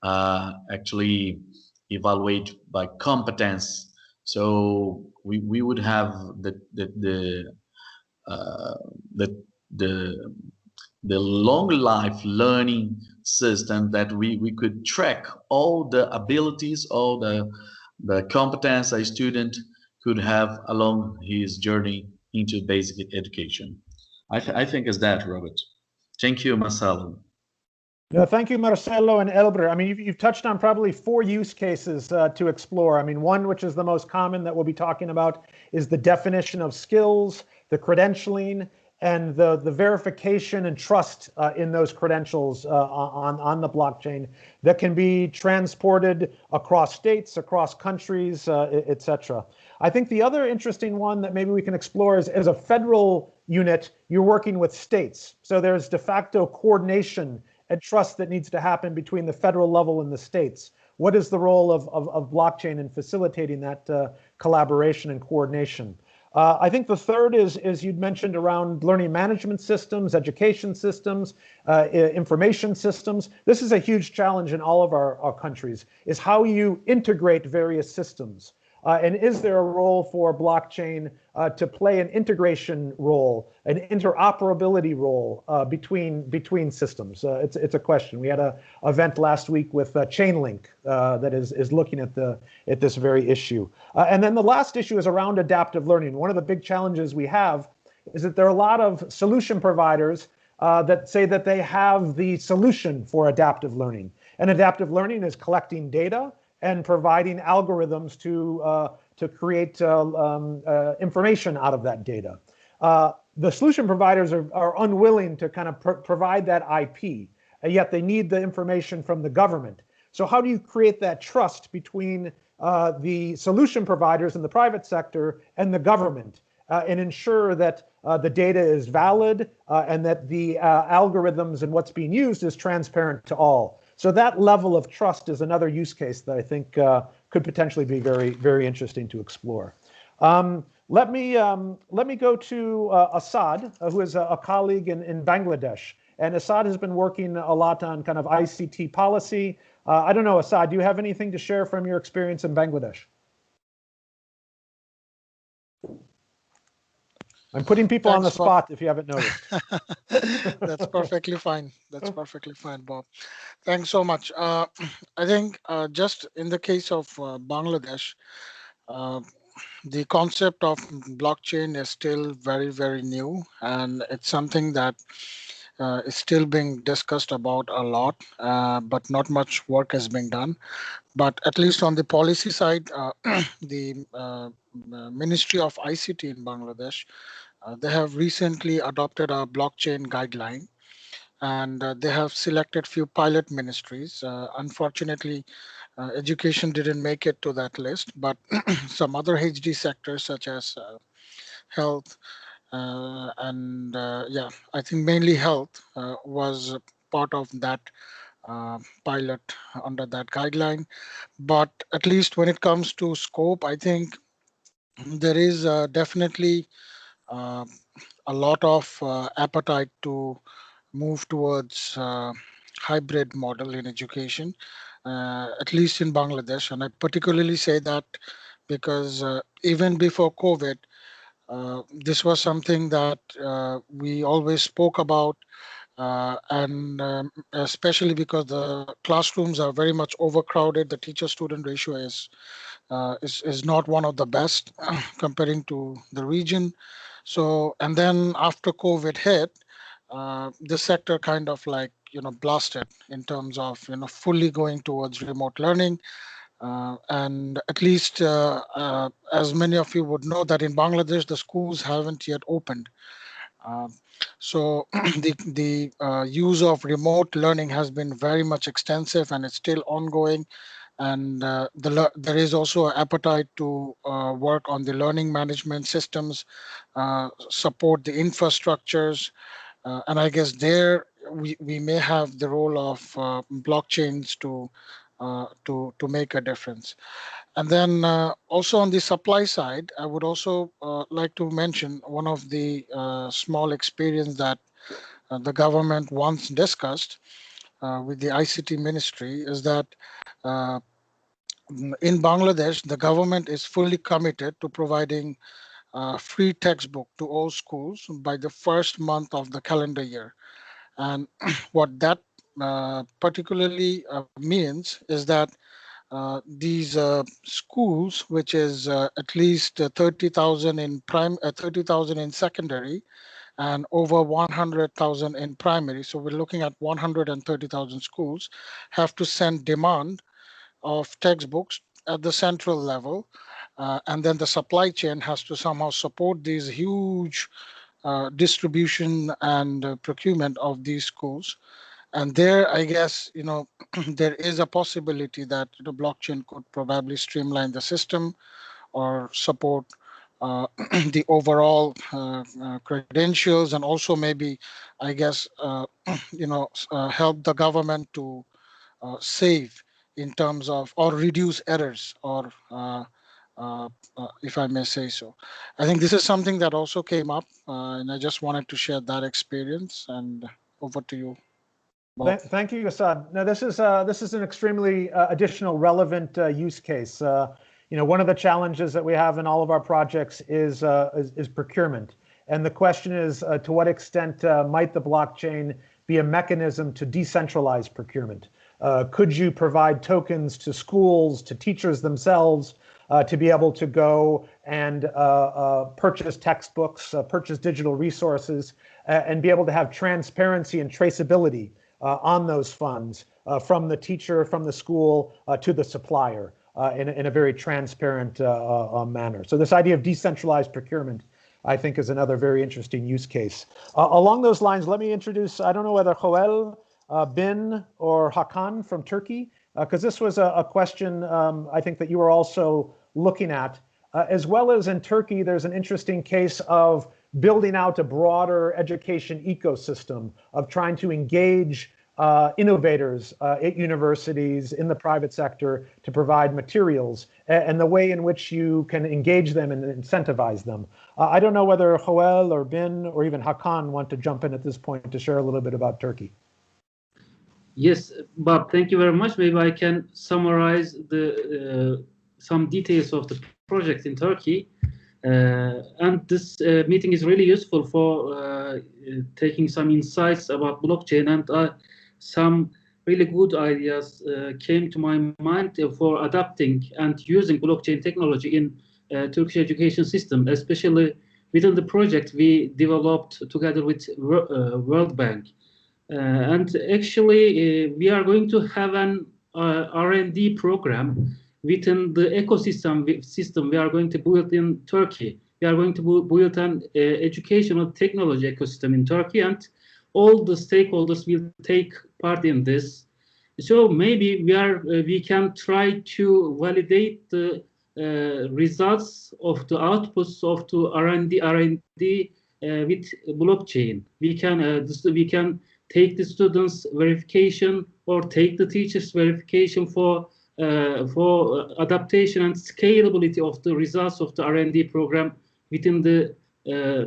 actually evaluate by competence. So we would have the long life learning system that we could track all the abilities, all the competence a student could have along his journey into basic education. I think is that, Robert. Thank you, Marcelo. No, thank you, Marcelo and Elber. I mean, you've touched on probably 4 use cases to explore. I mean, one, which is the most common that we'll be talking about, is the definition of skills, the credentialing, and the verification and trust in those credentials on the blockchain that can be transported across states, across countries, etc. I think the other interesting one that maybe we can explore is, as a federal unit, you're working with states. So there's de facto coordination and trust that needs to happen between the federal level and the states. What is the role of blockchain in facilitating that collaboration and coordination? I think the third is you'd mentioned around learning management systems, education systems, information systems. This is a huge challenge in all of our countries, is how you integrate various systems. And is there a role for blockchain to play an integration role, an interoperability role between systems? It's a question. We had an event last week with Chainlink that is looking at this very issue. And then the last issue is around adaptive learning. One of the big challenges we have is that there are a lot of solution providers that say that they have the solution for adaptive learning. And adaptive learning is collecting data and providing algorithms to create information out of that data. The solution providers are unwilling to kind of provide that IP, and yet they need the information from the government. So how do you create that trust between the solution providers in the private sector and the government and ensure that the data is valid and that the algorithms and what's being used is transparent to all? So that level of trust is another use case that I think could potentially be very, very interesting to explore. Let me go to Assad, who is a colleague in Bangladesh. And Assad has been working a lot on kind of ICT policy. I don't know, Assad, do you have anything to share from your experience in Bangladesh? I'm putting people on the spot if you haven't noticed. That's perfectly fine. That's perfectly fine, Bob. Thanks so much. I think just in the case of Bangladesh, the concept of blockchain is still very, very new, and it's something that is still being discussed about a lot, but not much work has been done. But at least on the policy side, the Ministry of ICT in Bangladesh, they have recently adopted a blockchain guideline, and they have selected few pilot ministries. Unfortunately, education didn't make it to that list, but some other HD sectors such as health and yeah, I think mainly health was part of that pilot under that guideline. But at least when it comes to scope, I think there is definitely a lot of appetite to move towards hybrid model in education, at least in Bangladesh. And I particularly say that because even before COVID, this was something that we always spoke about, and especially because the classrooms are very much overcrowded, the teacher-student ratio is not one of the best comparing to the region. So, and then after COVID hit, the sector kind of like blasted in terms of fully going towards remote learning. And at least as many of you would know that in Bangladesh, the schools haven't yet opened. So the use of remote learning has been very much extensive, and it's still ongoing. And there is also an appetite to work on the learning management systems, support the infrastructures. And I guess there we may have the role of blockchains to make a difference. And then also on the supply side, I would also like to mention one of the small experience that the government once discussed with the ICT ministry is that in Bangladesh, the government is fully committed to providing free textbook to all schools by the first month of the calendar year. And what that particularly means is that these schools, which is at least 30,000 in 30,000 in secondary, and over 100,000 in primary. So we're looking at 130,000 schools have to send demand of textbooks at the central level, and then the supply chain has to somehow support these huge distribution and procurement of these schools. And there, I guess, there is a possibility that the blockchain could probably streamline the system or support the overall credentials, and also maybe, I guess, help the government to save in terms of, or reduce errors, or if I may say so. I think this is something that also came up, and I just wanted to share that experience. And over to you. Thank you, Assad. Now, this is an extremely additional relevant use case. one of the challenges that we have in all of our projects is procurement. And the question is, to what extent might the blockchain be a mechanism to decentralize procurement? Could you provide tokens to schools, to teachers themselves, to be able to go and purchase textbooks, purchase digital resources, and be able to have transparency and traceability on those funds from the teacher, from the school, to the supplier in a very transparent manner. So this idea of decentralized procurement, I think, is another very interesting use case. Along those lines, let me introduce, I don't know whether Joel, Bin, or Hakan from Turkey, because this was a question I think that you were also looking at. As well as in Turkey, there's an interesting case of building out a broader education ecosystem, of trying to engage innovators at universities, in the private sector, to provide materials, and the way in which you can engage them and incentivize them. I don't know whether Joel or Bin or even Hakan want to jump in at this point to share a little bit about Turkey. Yes, Bob, thank you very much. Maybe I can summarize some details of the project in Turkey. And this meeting is really useful for taking some insights about blockchain, and some really good ideas came to my mind for adapting and using blockchain technology in Turkish education system, especially within the project we developed together with World Bank. And actually, we are going to have an R&D program within the ecosystem system we are going to build in Turkey. We are going to build an educational technology ecosystem in Turkey, and all the stakeholders will take part in this. So maybe we can try to validate the results of the outputs of the R&D with blockchain. We can take the students' verification or take the teachers' verification for adaptation and scalability of the results of the R&D program within the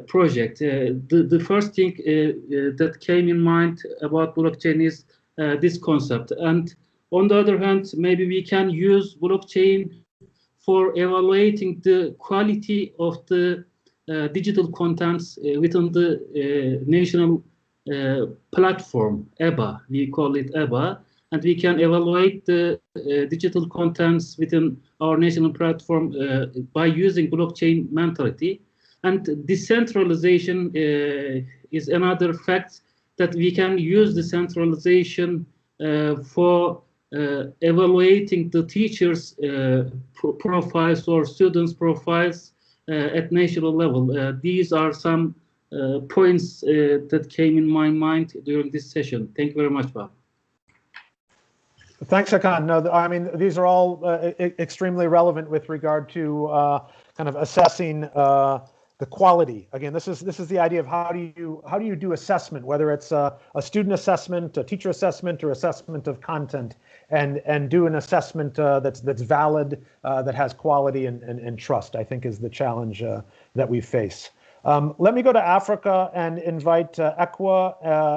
project. The first thing that came in mind about blockchain is this concept. And on the other hand, maybe we can use blockchain for evaluating the quality of the digital contents within the national platform, EBA. We call it EBA. And we can evaluate the digital contents within our national platform by using blockchain mentality. And decentralization is another fact that we can use decentralization for evaluating the teachers' profiles or students' profiles at national level. These are some points that came in my mind during this session. Thank you very much, Bob. Thanks, Hakan. No, I mean, these are all extremely relevant with regard to kind of assessing the quality. Again, this is the idea of how do you do assessment, whether it's a student assessment, a teacher assessment, or assessment of content, and do an assessment that's valid, that has quality and trust, I think is the challenge that we face. Let me go to Africa and invite Ekwa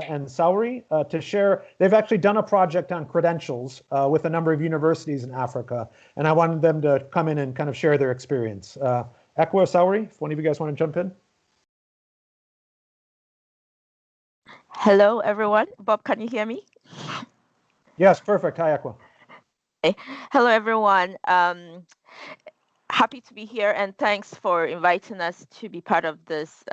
and Sauri to share. They've actually done a project on credentials with a number of universities in Africa, and I wanted them to come in and kind of share their experience. Ekwa, Sauri, if one of you guys want to jump in. Hello, everyone. Bob, can you hear me? Yes, perfect. Hi, Ekwa. Hey. Hello, everyone. Happy to be here, and thanks for inviting us to be part of this,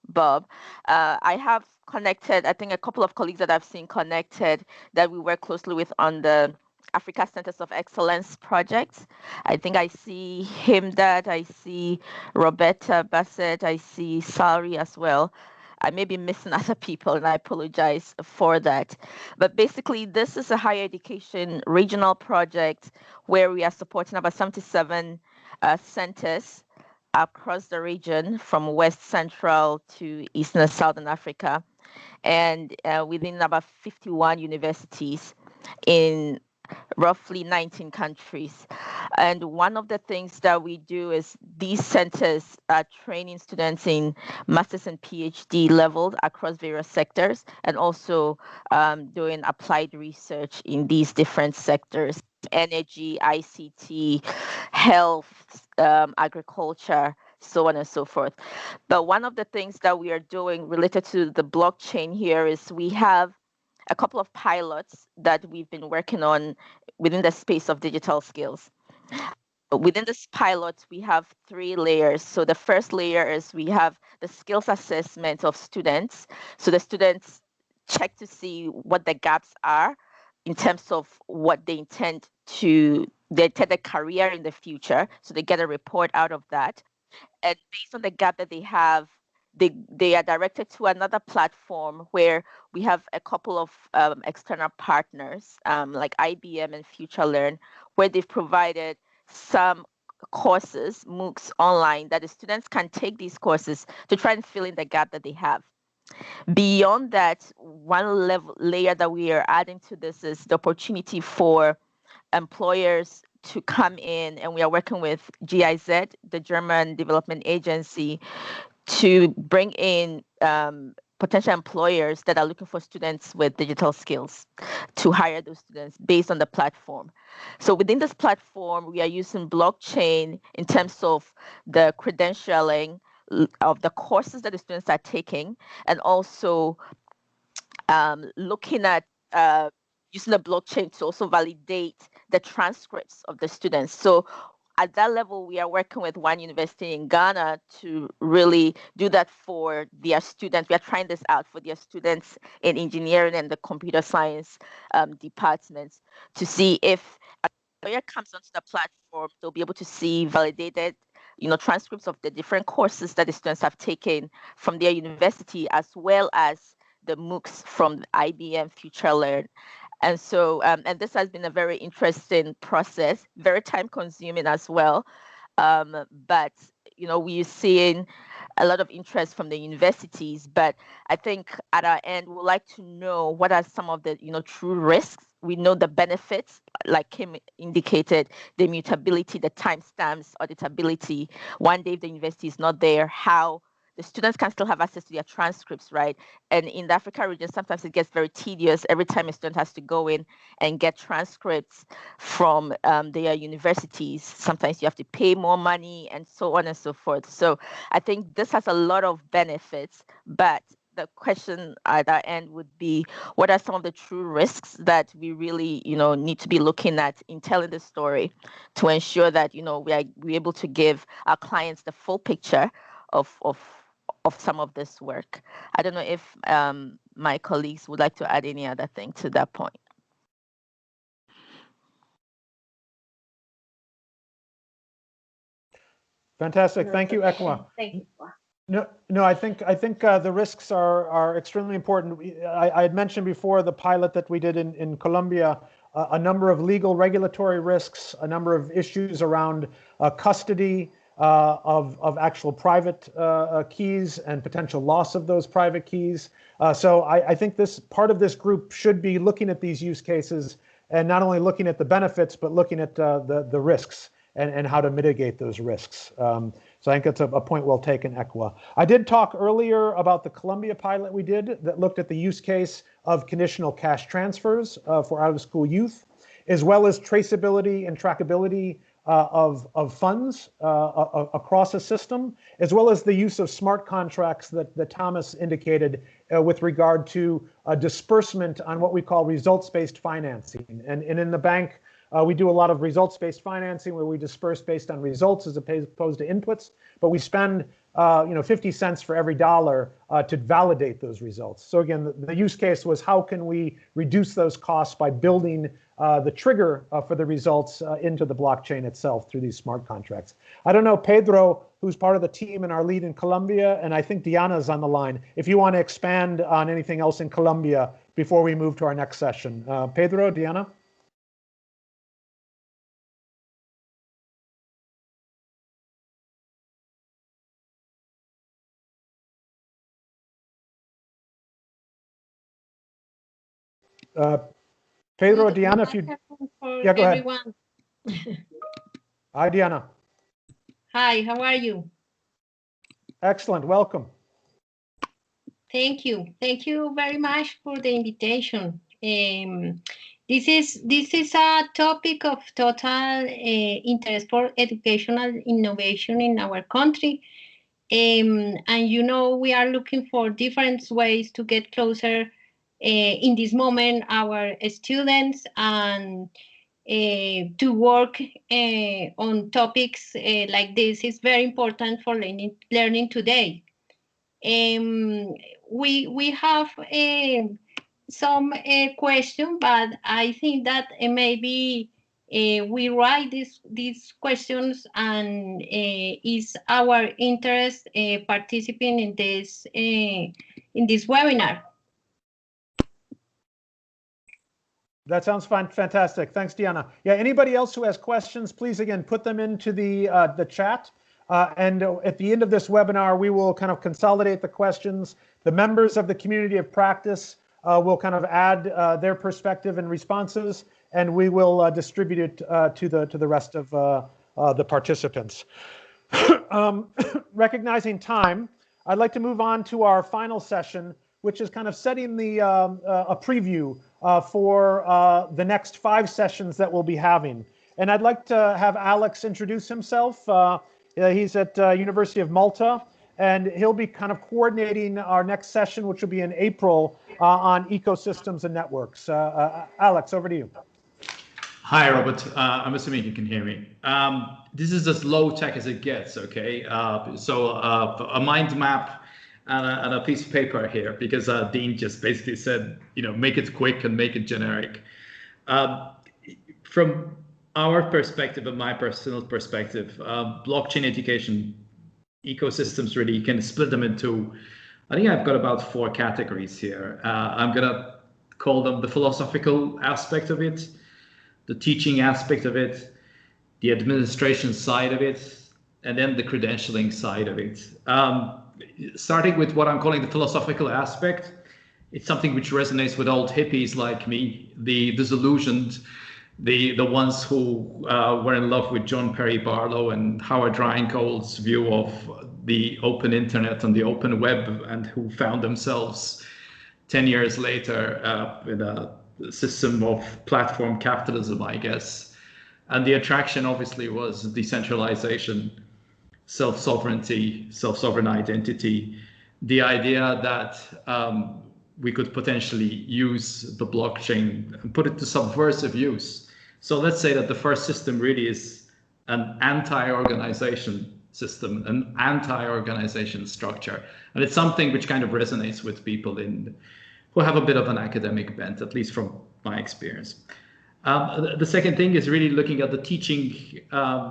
Bob. I have connected, I think a couple of colleagues that I've seen connected that we work closely with on the Africa Centers of Excellence project. I think I see Himdad, I see Roberta Bassett, I see Sari as well. I may be missing other people, and I apologize for that. But basically, this is a higher education regional project where we are supporting about 77 centers across the region from West Central to Eastern and Southern Africa, and within about 51 universities in roughly 19 countries. And one of the things that we do is these centers are training students in master's and PhD level across various sectors, and also doing applied research in these different sectors. energy, ICT, health, agriculture, so on and so forth. But one of the things that we are doing related to the blockchain here is we have a couple of pilots that we've been working on within the space of digital skills. Within this pilot, we have 3 layers. So the first layer is we have the skills assessment of students. So the students check to see what the gaps are in terms of what they intend to, their intended career in the future. So they get a report out of that. And based on the gap that they have, they are directed to another platform where we have a couple of external partners like IBM and FutureLearn, where they've provided some courses, MOOCs online, that the students can take these courses to try and fill in the gap that they have. Beyond that, one layer that we are adding to this is the opportunity for employers to come in, and we are working with GIZ, the German Development Agency, to bring in potential employers that are looking for students with digital skills to hire those students based on the platform. So within this platform, we are using blockchain in terms of the credentialing of the courses that the students are taking, and also looking at using the blockchain to also validate the transcripts of the students. So at that level, we are working with one university in Ghana to really do that for their students. We are trying this out for their students in engineering and the computer science departments to see if a lawyer comes onto the platform, they'll be able to see validated, transcripts of the different courses that the students have taken from their university, as well as the MOOCs from IBM FutureLearn. And so, and this has been a very interesting process, very time consuming as well. But, we're seeing a lot of interest from the universities. But I think at our end, we'd like to know what are some of the, true risks. We know the benefits, like Kim indicated, the immutability, the timestamps, auditability. One day if the university is not there, how the students can still have access to their transcripts, right? And in the Africa region, sometimes it gets very tedious every time a student has to go in and get transcripts from their universities. Sometimes you have to pay more money and so on and so forth. So I think this has a lot of benefits, but the question at our end would be, what are some of the true risks that we really, need to be looking at in telling the story to ensure that, we're able to give our clients the full picture of some of this work. I don't know if my colleagues would like to add any other thing to that point. Fantastic. Thank you, Ekwa. Thank you. No, I think the risks are extremely important. I had mentioned before the pilot that we did in Colombia, a number of legal regulatory risks, a number of issues around custody of actual private keys and potential loss of those private keys. So I think this part of this group should be looking at these use cases and not only looking at the benefits, but looking at the risks and how to mitigate those risks. So I think that's a point well taken, Ekwa. I did talk earlier about the Colombia pilot we did that looked at the use case of conditional cash transfers for out-of-school youth, as well as traceability and trackability of funds across a system, as well as the use of smart contracts that Thomas indicated with regard to disbursement on what we call results-based financing. And in the bank, we do a lot of results-based financing where we disperse based on results as opposed to inputs, but we spend 50 cents for every dollar to validate those results. So again, the use case was how can we reduce those costs by building the trigger for the results into the blockchain itself through these smart contracts. I don't know, Pedro, who's part of the team and our lead in Colombia, and I think Diana's on the line, if you want to expand on anything else in Colombia before we move to our next session. Pedro, Diana? Pedro, Diana, if you... Yeah, go ahead. Hi, Diana. Hi, how are you? Excellent, welcome. Thank you. Thank you very much for the invitation. This is a topic of total interest for educational innovation in our country. And we are looking for different ways to get closer in this moment our students and to work on topics like this is very important for learning today. We have some question, but I think that maybe we write these questions, and is our interest participating in this webinar. That sounds fantastic. Thanks, Diana. Yeah, anybody else who has questions, please, again, put them into the chat. And at the end of this webinar, we will kind of consolidate the questions. The members of the community of practice will kind of add their perspective and responses, and we will distribute it to the rest of the participants. Recognizing time, I'd like to move on to our final session, which is kind of setting a preview for the next 5 sessions that we'll be having. And I'd like to have Alex introduce himself. He's at University of Malta, and he'll be kind of coordinating our next session, which will be in April, on ecosystems and networks. Alex, over to you. Hi, Robert. I'm assuming you can hear me. This is as low tech as it gets, okay? So a mind map and a piece of paper here, because Dean just basically said, make it quick and make it generic. From our perspective and my personal perspective, blockchain education ecosystems, really, you can split them into, I think I've got about 4 categories here. I'm gonna call them the philosophical aspect of it, the teaching aspect of it, the administration side of it, and then the credentialing side of it. Starting with what I'm calling the philosophical aspect, it's something which resonates with old hippies like me, the disillusioned, the ones who were in love with John Perry Barlow and Howard Rheingold's view of the open internet and the open web, and who found themselves 10 years later in a system of platform capitalism, I guess. And the attraction obviously was decentralization, self-sovereignty, self-sovereign identity, the idea that we could potentially use the blockchain and put it to subversive use. So let's say that the first system really is an anti-organization system, an anti-organization structure. And it's something which kind of resonates with people who have a bit of an academic bent, at least from my experience. The second thing is really looking at the teaching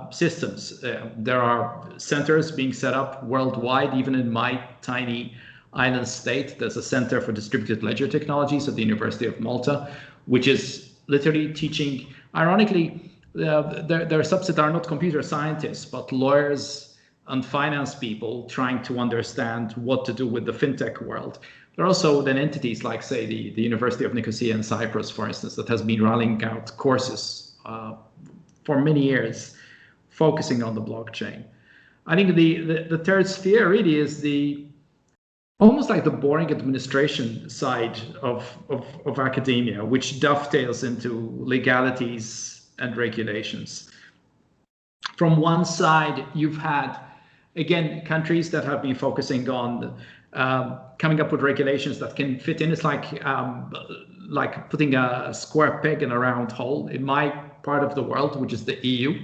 systems. There are centers being set up worldwide, even in my tiny island state. There's a Center for Distributed Ledger Technologies at the University of Malta, which is literally teaching, ironically, their subset are not computer scientists, but lawyers and finance people trying to understand what to do with the FinTech world. There are also then entities like, say, the University of Nicosia in Cyprus, for instance, that has been rolling out courses for many years, focusing on the blockchain. I think the third sphere really is almost like the boring administration side of academia, which dovetails into legalities and regulations. From one side, you've had, again, countries that have been focusing on coming up with regulations that can fit in. It's like putting a square peg in a round hole. In my part of the world, which is the EU,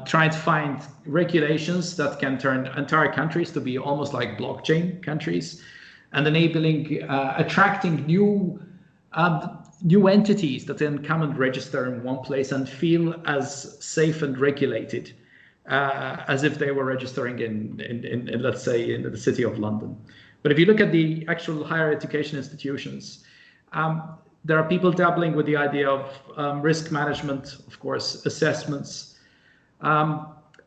trying to find regulations that can turn entire countries to be almost like blockchain countries, and enabling attracting new entities that then come and register in one place and feel as safe and regulated as if they were registering in let's say, in the city of London. But if you look at the actual higher education institutions, there are people dabbling with the idea of risk management, of course, assessments,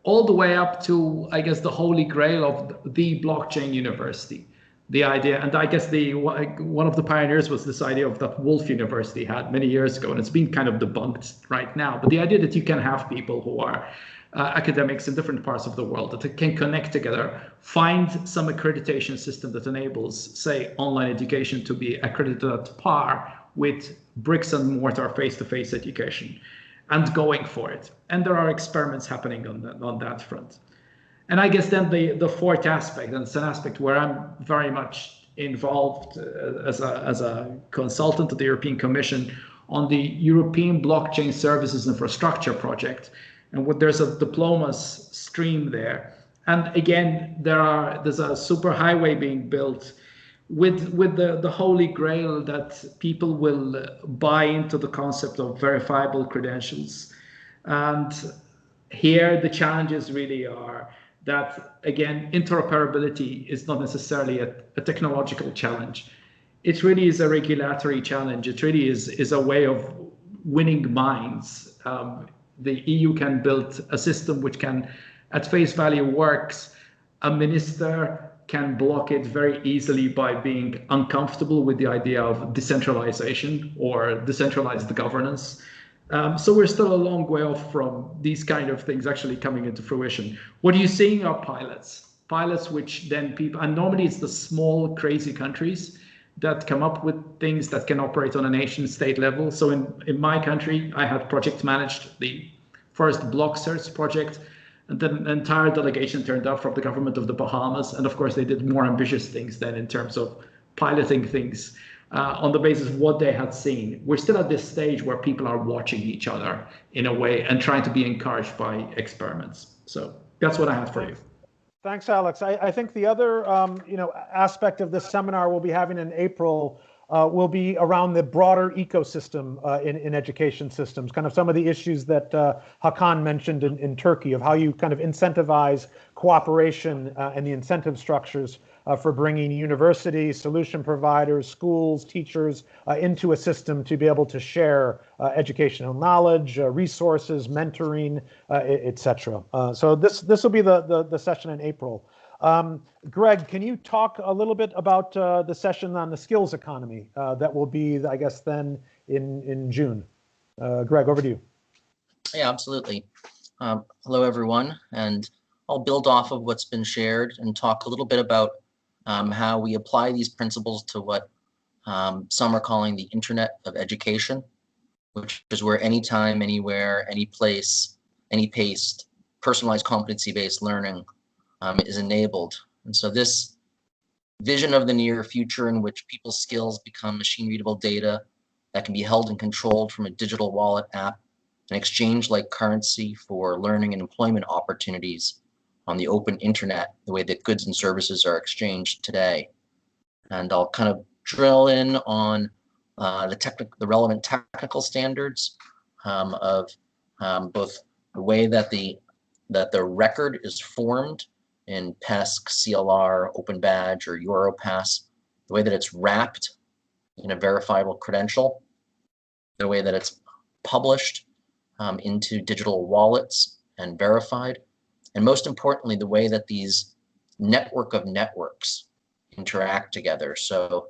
all the way up to, I guess, the holy grail of the blockchain university. The idea, and I guess one of the pioneers was this idea of that Wolf University had many years ago, and it's been kind of debunked right now. But the idea that you can have people who are academics in different parts of the world that can connect together, find some accreditation system that enables, say, online education to be accredited at par with bricks and mortar face-to-face education and going for it. And there are experiments happening on that front. And I guess then the fourth aspect, and it's an aspect where I'm very much involved as a consultant to the European Commission on the European Blockchain Services Infrastructure project. And there's a diplomas stream there. And again, there's a superhighway being built with the holy grail that people will buy into the concept of verifiable credentials. And here the challenges really are that, again, interoperability is not necessarily a technological challenge. It really is a regulatory challenge. It really is a way of winning minds. The EU can build a system which can, at face value, works. A minister can block it very easily by being uncomfortable with the idea of decentralization or decentralized governance. So we're still a long way off from these kind of things actually coming into fruition. What are you seeing are pilots which then people, and normally it's the small crazy countries that come up with things that can operate on a nation state level. So in my country, I had project managed the first block search project, and then an entire delegation turned up from the government of the Bahamas. And of course, they did more ambitious things then in terms of piloting things on the basis of what they had seen. We're still at this stage where people are watching each other in a way and trying to be encouraged by experiments. So that's what I have for you. Thanks, Alex. I think the other aspect of this seminar we'll be having in April will be around the broader ecosystem in education systems, kind of some of the issues that Hakan mentioned in Turkey, of how you kind of incentivize cooperation and the incentive structures for bringing universities, solution providers, schools, teachers into a system to be able to share educational knowledge, resources, mentoring, etc. So this will be the session in April. Greg, can you talk a little bit about the session on the skills economy that will be, I guess, then in June? Greg, over to you. Yeah, absolutely. Hello, everyone. And I'll build off of what's been shared and talk a little bit about how we apply these principles to what some are calling the Internet of Education, which is where anytime, anywhere, any place, any pace, personalized competency-based learning is enabled. And so this vision of the near future in which people's skills become machine-readable data that can be held and controlled from a digital wallet app and exchanged like currency for learning and employment opportunities on the open internet, the way that goods and services are exchanged today. And I'll kind of drill in on the relevant technical standards of both the way that the record is formed in PESC, CLR, Open Badge, or Europass, the way that it's wrapped in a verifiable credential, the way that it's published into digital wallets and verified, and most importantly, the way that these network of networks interact together. So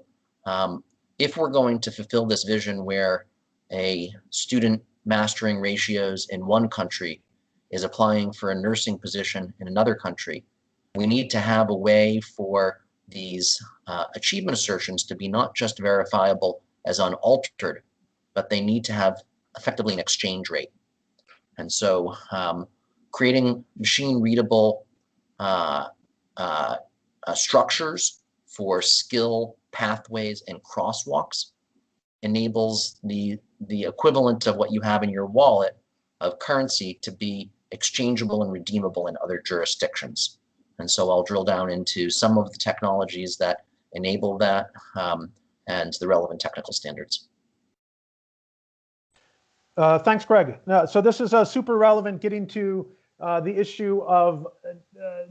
if we're going to fulfill this vision where a student mastering ratios in one country is applying for a nursing position in another country, we need to have a way for these achievement assertions to be not just verifiable as unaltered, but they need to have effectively an exchange rate. And so creating machine-readable structures for skill pathways and crosswalks enables the equivalent of what you have in your wallet of currency to be exchangeable and redeemable in other jurisdictions. And so I'll drill down into some of the technologies that enable that and the relevant technical standards. Thanks, Greg. So this is super relevant, getting to the issue of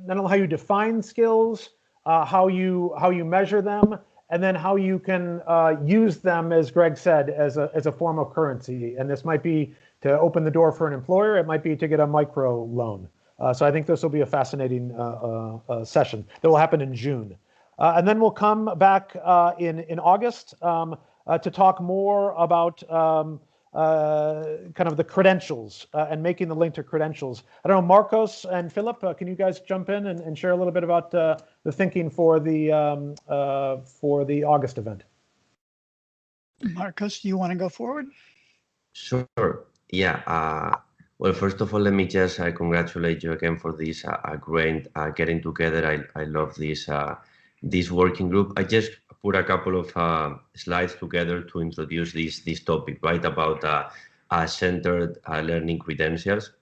not only how you define skills, how you measure them, and then how you can use them, as Greg said, as a form of currency. And this might be to open the door for an employer. It might be to get a micro loan. So I think this will be a fascinating session that will happen in June. And then we'll come back in August to talk more about kind of the credentials and making the link to credentials. I don't know, Marcos and Philip, can you guys jump in and share a little bit about the thinking for the August event? Marcos, do you want to go forward? Sure. Yeah. Well, first of all, let me just congratulate you again for this great getting together. I love this working group. I just put a couple of slides together to introduce this topic, right, about centered learning credentials.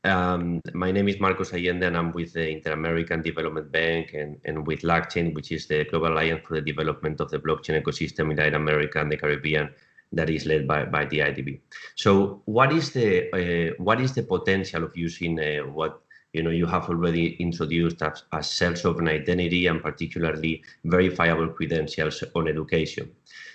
My name is Marcos Allende, and I'm with the Inter-American Development Bank and with LACCHAIN, which is the Global Alliance for the Development of the Blockchain Ecosystem in Latin America and the Caribbean, that is led by the IDB. So, what is the potential of using what you have already introduced as self-sovereign identity and particularly verifiable credentials on education?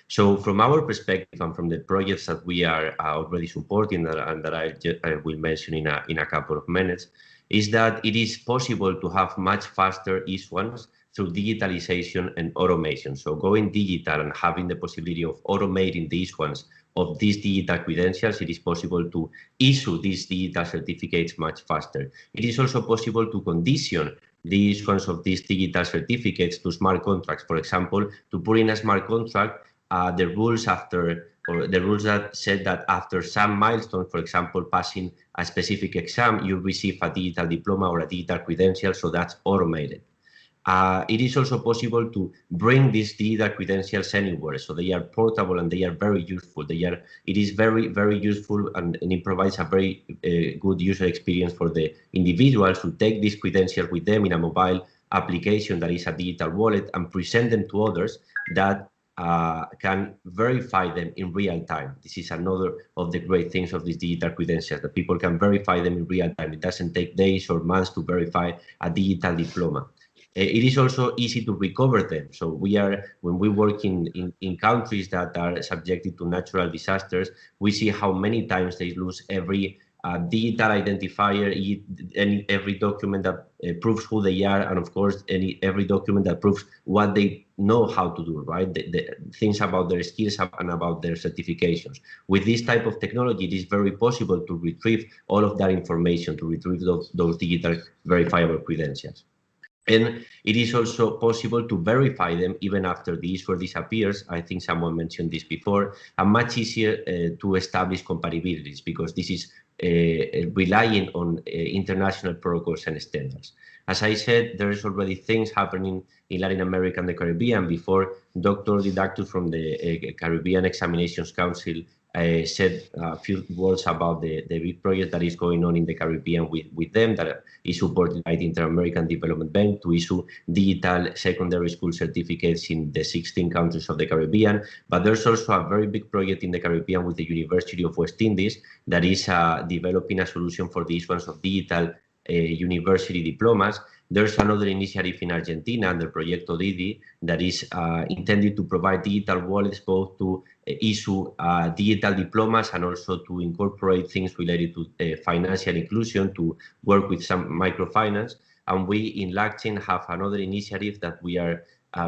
So from our perspective and from the projects that we are already supporting and that I will mention in a couple of minutes, is that it is possible to have much faster issuance through digitalization and automation. So going digital and having the possibility of automating the issuance of these digital credentials, it is possible to issue these digital certificates much faster. It is also possible to condition the issuance of these digital certificates to smart contracts. For example, to put in a smart contract the rules that said that after some milestone, for example, passing a specific exam, you receive a digital diploma or a digital credential, so that's automated. It is also possible to bring these digital credentials anywhere, so they are portable and they are very useful. It is very, very useful, and it provides a very good user experience for the individuals who take these credentials with them in a mobile application that is a digital wallet and present them to others that can verify them in real time. This is another of the great things of these digital credentials, that people can verify them in real time. It doesn't take days or months to verify a digital diploma. It is also easy to recover them. So when we work in countries that are subjected to natural disasters, we see how many times they lose every digital identifier, every document that proves who they are, and of course every document that proves what they know how to do, right? The things about their skills and about their certifications. With this type of technology, it is very possible to retrieve all of that information, to retrieve those digital verifiable credentials. And it is also possible to verify them even after the issuer disappears. I think someone mentioned this before, and much easier to establish compatibilities, because this is relying on international protocols and standards. As I said, there is already things happening in Latin America and the Caribbean. Before, Dr. Didactus from the Caribbean Examinations Council said a few words about the big project that is going on in the Caribbean with them, that is supported by the Inter-American Development Bank to issue digital secondary school certificates in the 16 countries of the Caribbean. But there's also a very big project in the Caribbean with the University of West Indies that is developing a solution for the issuance of digital university diplomas. There's another initiative in Argentina under Proyecto Didi that is intended to provide digital wallets both to issue digital diplomas and also to incorporate things related to financial inclusion, to work with some microfinance. And we in LACCHAIN have another initiative that we are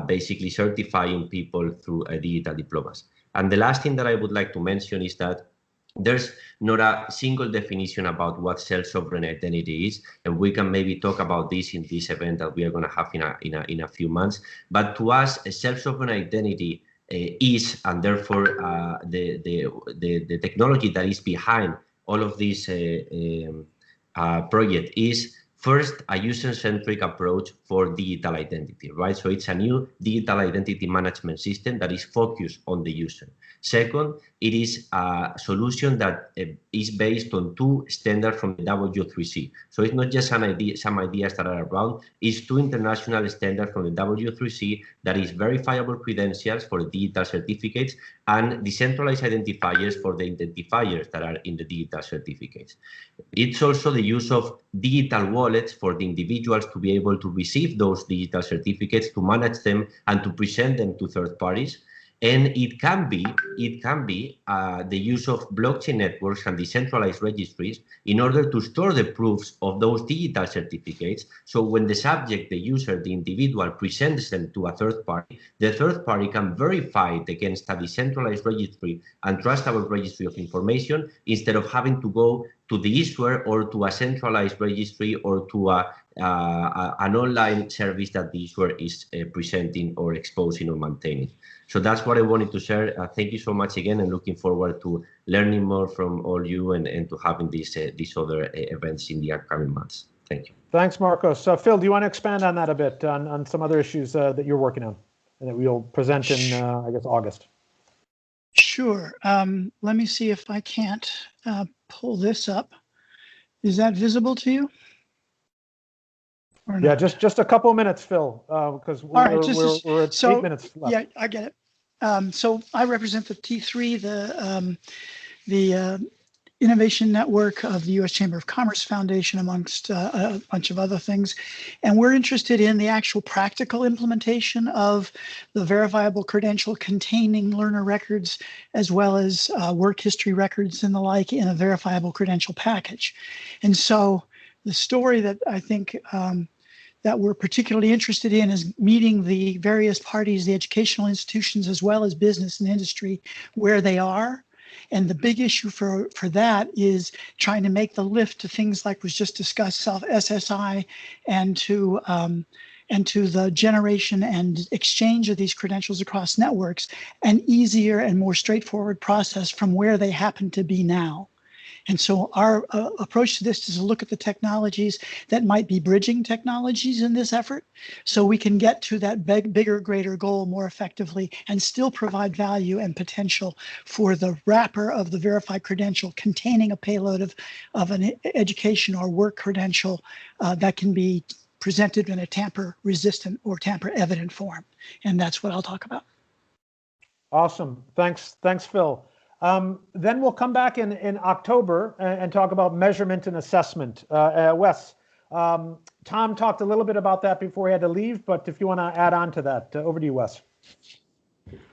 basically certifying people through digital diplomas. And the last thing that I would like to mention is that there's not a single definition about what self-sovereign identity is, and we can maybe talk about this in this event that we are going to have in a few months. But to us, a self-sovereign identity is, and therefore the technology that is behind all of this project is, first, a user-centric approach for digital identity, right? So it's a new digital identity management system that is focused on the user. Second, it is a solution that is based on two standards from the W3C. So it's not just some ideas that are around, it's two international standards from the W3C that is verifiable credentials for the digital certificates and decentralized identifiers for the identifiers that are in the digital certificates. It's also the use of digital wallets for the individuals to be able to receive those digital certificates, to manage them and to present them to third parties. And it can be the use of blockchain networks and decentralized registries in order to store the proofs of those digital certificates. So when the subject, the user, the individual presents them to a third party, the third party can verify it against a decentralized registry and trustable registry of information instead of having to go to the issuer or to a centralized registry or to a an online service that the issuer is presenting or exposing or maintaining. So that's what I wanted to share. Thank you so much again, and looking forward to learning more from all you and to having these other events in the upcoming months. Thank you. Thanks, Marcos. Phil, do you want to expand on that a bit, on some other issues that you're working on and that we'll present in, I guess, August? Sure. Let me see if I can't pull this up. Is that visible to you? Yeah, just a couple of minutes, Phil, because we're at 8 minutes left. Yeah, I get it. So I represent the T3, the Innovation Network of the U.S. Chamber of Commerce Foundation, amongst a bunch of other things. And we're interested in the actual practical implementation of the verifiable credential containing learner records, as well as work history records and the like, in a verifiable credential package. And so the story that I think that we're particularly interested in is meeting the various parties, the educational institutions, as well as business and industry, where they are. And the big issue for that is trying to make the lift to things like was just discussed, self-SSI, and to the generation and exchange of these credentials across networks, an easier and more straightforward process from where they happen to be now. And so our approach to this is to look at the technologies that might be bridging technologies in this effort, so we can get to that bigger, greater goal more effectively and still provide value and potential for the wrapper of the verified credential containing a payload of an education or work credential that can be presented in a tamper-resistant or tamper-evident form. And that's what I'll talk about. Awesome. Thanks, Phil. Then we'll come back in October and talk about measurement and assessment. Wes, Tom talked a little bit about that before he had to leave, but if you want to add on to that, over to you, Wes.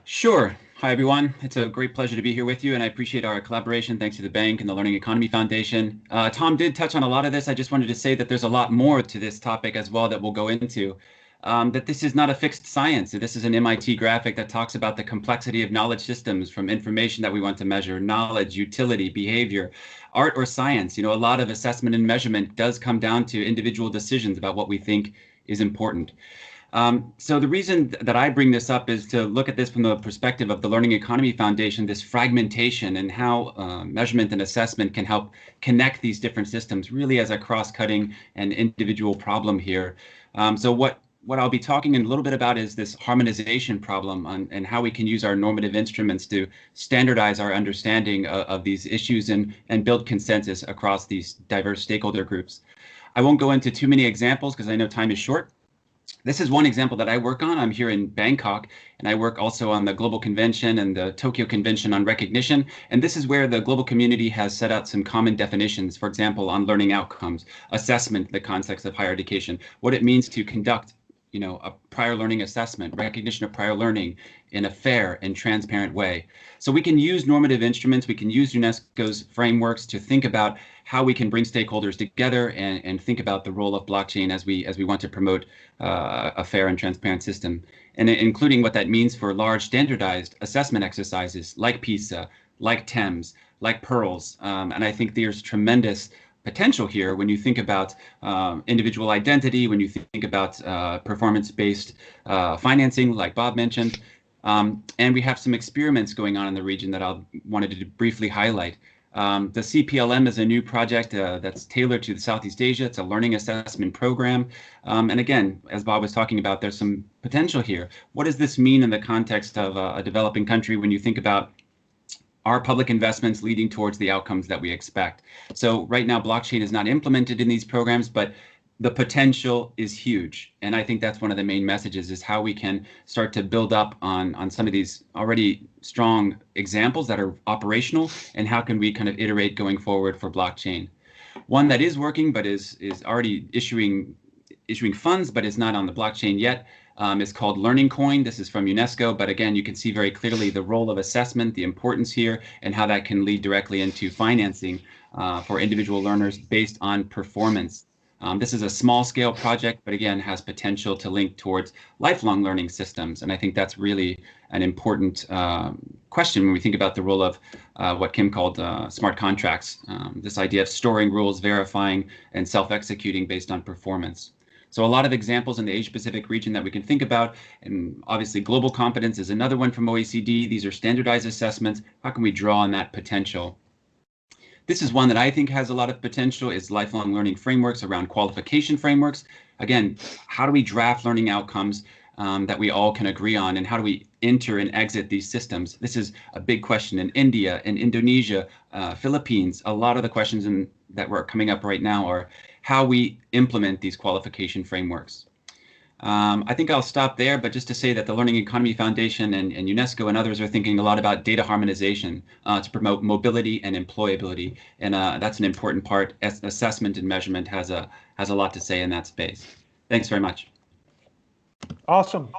Sure. Hi, everyone. It's a great pleasure to be here with you, and I appreciate our collaboration. Thanks to the bank and the Learning Economy Foundation. Tom did touch on a lot of this. I just wanted to say that there's a lot more to this topic as well that we'll go into. That this is not a fixed science. This is an MIT graphic that talks about the complexity of knowledge systems, from information that we want to measure, knowledge, utility, behavior, art, or science. You know, a lot of assessment and measurement does come down to individual decisions about what we think is important. So the reason that I bring this up is to look at this from the perspective of the Learning Economy Foundation, this fragmentation, and how measurement and assessment can help connect these different systems really as a cross-cutting and individual problem here. So what I'll be talking a little bit about is this harmonization problem and how we can use our normative instruments to standardize our understanding of these issues and build consensus across these diverse stakeholder groups. I won't go into too many examples because I know time is short. This is one example that I work on. I'm here in Bangkok, and I work also on the Global Convention and the Tokyo Convention on Recognition. And this is where the global community has set out some common definitions, for example, on learning outcomes, assessment, the context of higher education, what it means to conduct a prior learning assessment, recognition of prior learning in a fair and transparent way. So we can use normative instruments, we can use UNESCO's frameworks to think about how we can bring stakeholders together and think about the role of blockchain as we want to promote a fair and transparent system, and including what that means for large standardized assessment exercises like PISA, like TEMS, like PEARLS. And I think there's tremendous potential here when you think about individual identity, when you think about performance-based financing, like Bob mentioned. And we have some experiments going on in the region that I wanted to briefly highlight. The CPLM is a new project that's tailored to Southeast Asia. It's a learning assessment program. And again, as Bob was talking about, there's some potential here. What does this mean in the context of a developing country when you think about our public investments leading towards the outcomes that we expect? So right now, blockchain is not implemented in these programs, but the potential is huge. And I think that's one of the main messages, is how we can start to build up on some of these already strong examples that are operational, and how can we kind of iterate going forward for blockchain. One that is working but is already issuing funds but is not on the blockchain yet is called Learning Coin. This is from UNESCO, but again, you can see very clearly the role of assessment, the importance here, and how that can lead directly into financing for individual learners based on performance. This is a small scale project, but again, has potential to link towards lifelong learning systems. And I think that's really an important question when we think about the role of what Kim called smart contracts, this idea of storing rules, verifying, and self-executing based on performance. So a lot of examples in the Asia Pacific region that we can think about, and obviously global competence is another one from OECD. These are standardized assessments. How can we draw on that potential? This is one that I think has a lot of potential, is lifelong learning frameworks around qualification frameworks. Again, how do we draft learning outcomes that we all can agree on, and how do we enter and exit these systems? This is a big question in India, in Indonesia, Philippines. A lot of the questions that were coming up right now are how we implement these qualification frameworks. I think I'll stop there, but just to say that the Learning Economy Foundation and UNESCO and others are thinking a lot about data harmonization to promote mobility and employability, and that's an important part. Assessment and measurement has a lot to say in that space. Thanks very much. Awesome.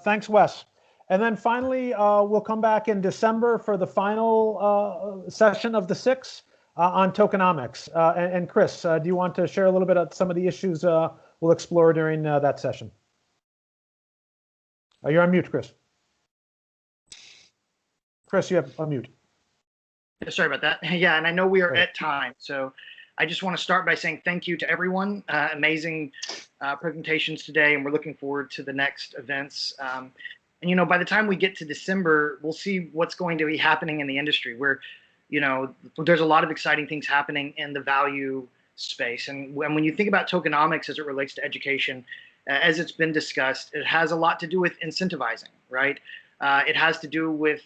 Thanks, Wes. And then finally, we'll come back in December for the final session of the 6 on tokenomics. And Chris, do you want to share a little bit of some of the issues we'll explore during that session? You're on mute, Chris. Chris, you have on mute. Sorry about that. Yeah, and I know we are at time, so I just want to start by saying thank you to everyone. Amazing presentations today, and we're looking forward to the next events. And you know, by the time we get to December, we'll see what's going to be happening in the industry, where you know there's a lot of exciting things happening in the value space. And when you think about tokenomics as it relates to education, as it's been discussed, it has a lot to do with incentivizing, right? It has to do with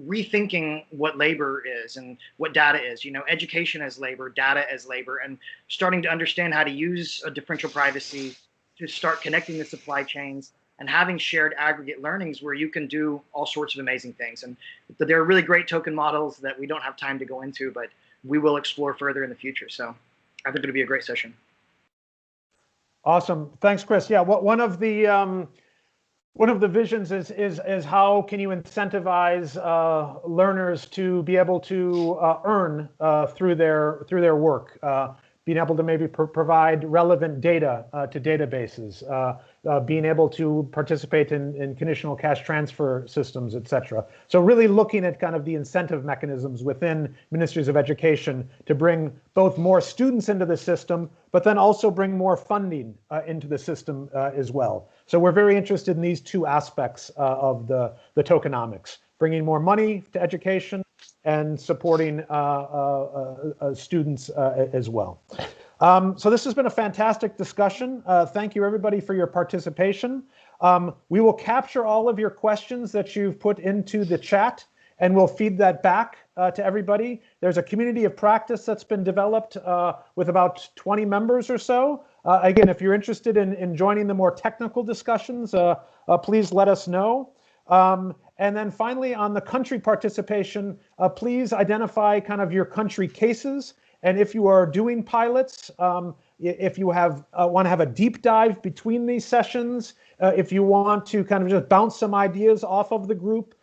rethinking what labor is and what data is. You know, education as labor, data as labor, and starting to understand how to use a differential privacy to start connecting the supply chains and having shared aggregate learnings where you can do all sorts of amazing things. And there are really great token models that we don't have time to go into, but we will explore further in the future. So I think it'll be a great session. Awesome. Thanks, Chris. Yeah, one of the visions is how can you incentivize learners to be able to earn through their work, being able to maybe provide relevant data to databases, being able to participate in conditional cash transfer systems, et cetera. So really looking at kind of the incentive mechanisms within Ministries of Education to bring both more students into the system, but then also bring more funding into the system as well. So we're very interested in these two aspects of the tokenomics, bringing more money to education and supporting students as well. So this has been a fantastic discussion. Thank you, everybody, for your participation. We will capture all of your questions that you've put into the chat, and we'll feed that back to everybody. There's a community of practice that's been developed with about 20 members or so. Again, if you're interested in joining the more technical discussions, please let us know. And then finally, on the country participation, please identify kind of your country cases. And if you are doing pilots, if you want to have a deep dive between these sessions, if you want to kind of just bounce some ideas off of the group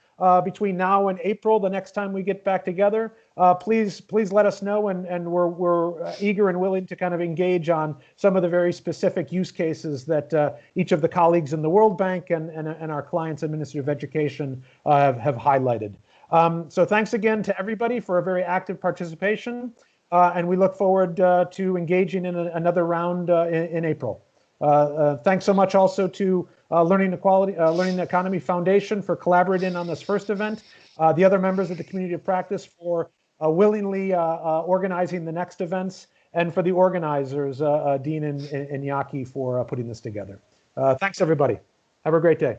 between now and April, the next time we get back together, please let us know, and we're eager and willing to kind of engage on some of the very specific use cases that each of the colleagues in the World Bank and our clients at Ministry of Education have highlighted. So thanks again to everybody for a very active participation, and we look forward to engaging in another round in April. Thanks so much also to Learning Economy Foundation for collaborating on this first event, the other members of the community of practice for willingly organizing the next events, and for the organizers, Dean and Yaki, for putting this together. Thanks, everybody. Have a great day.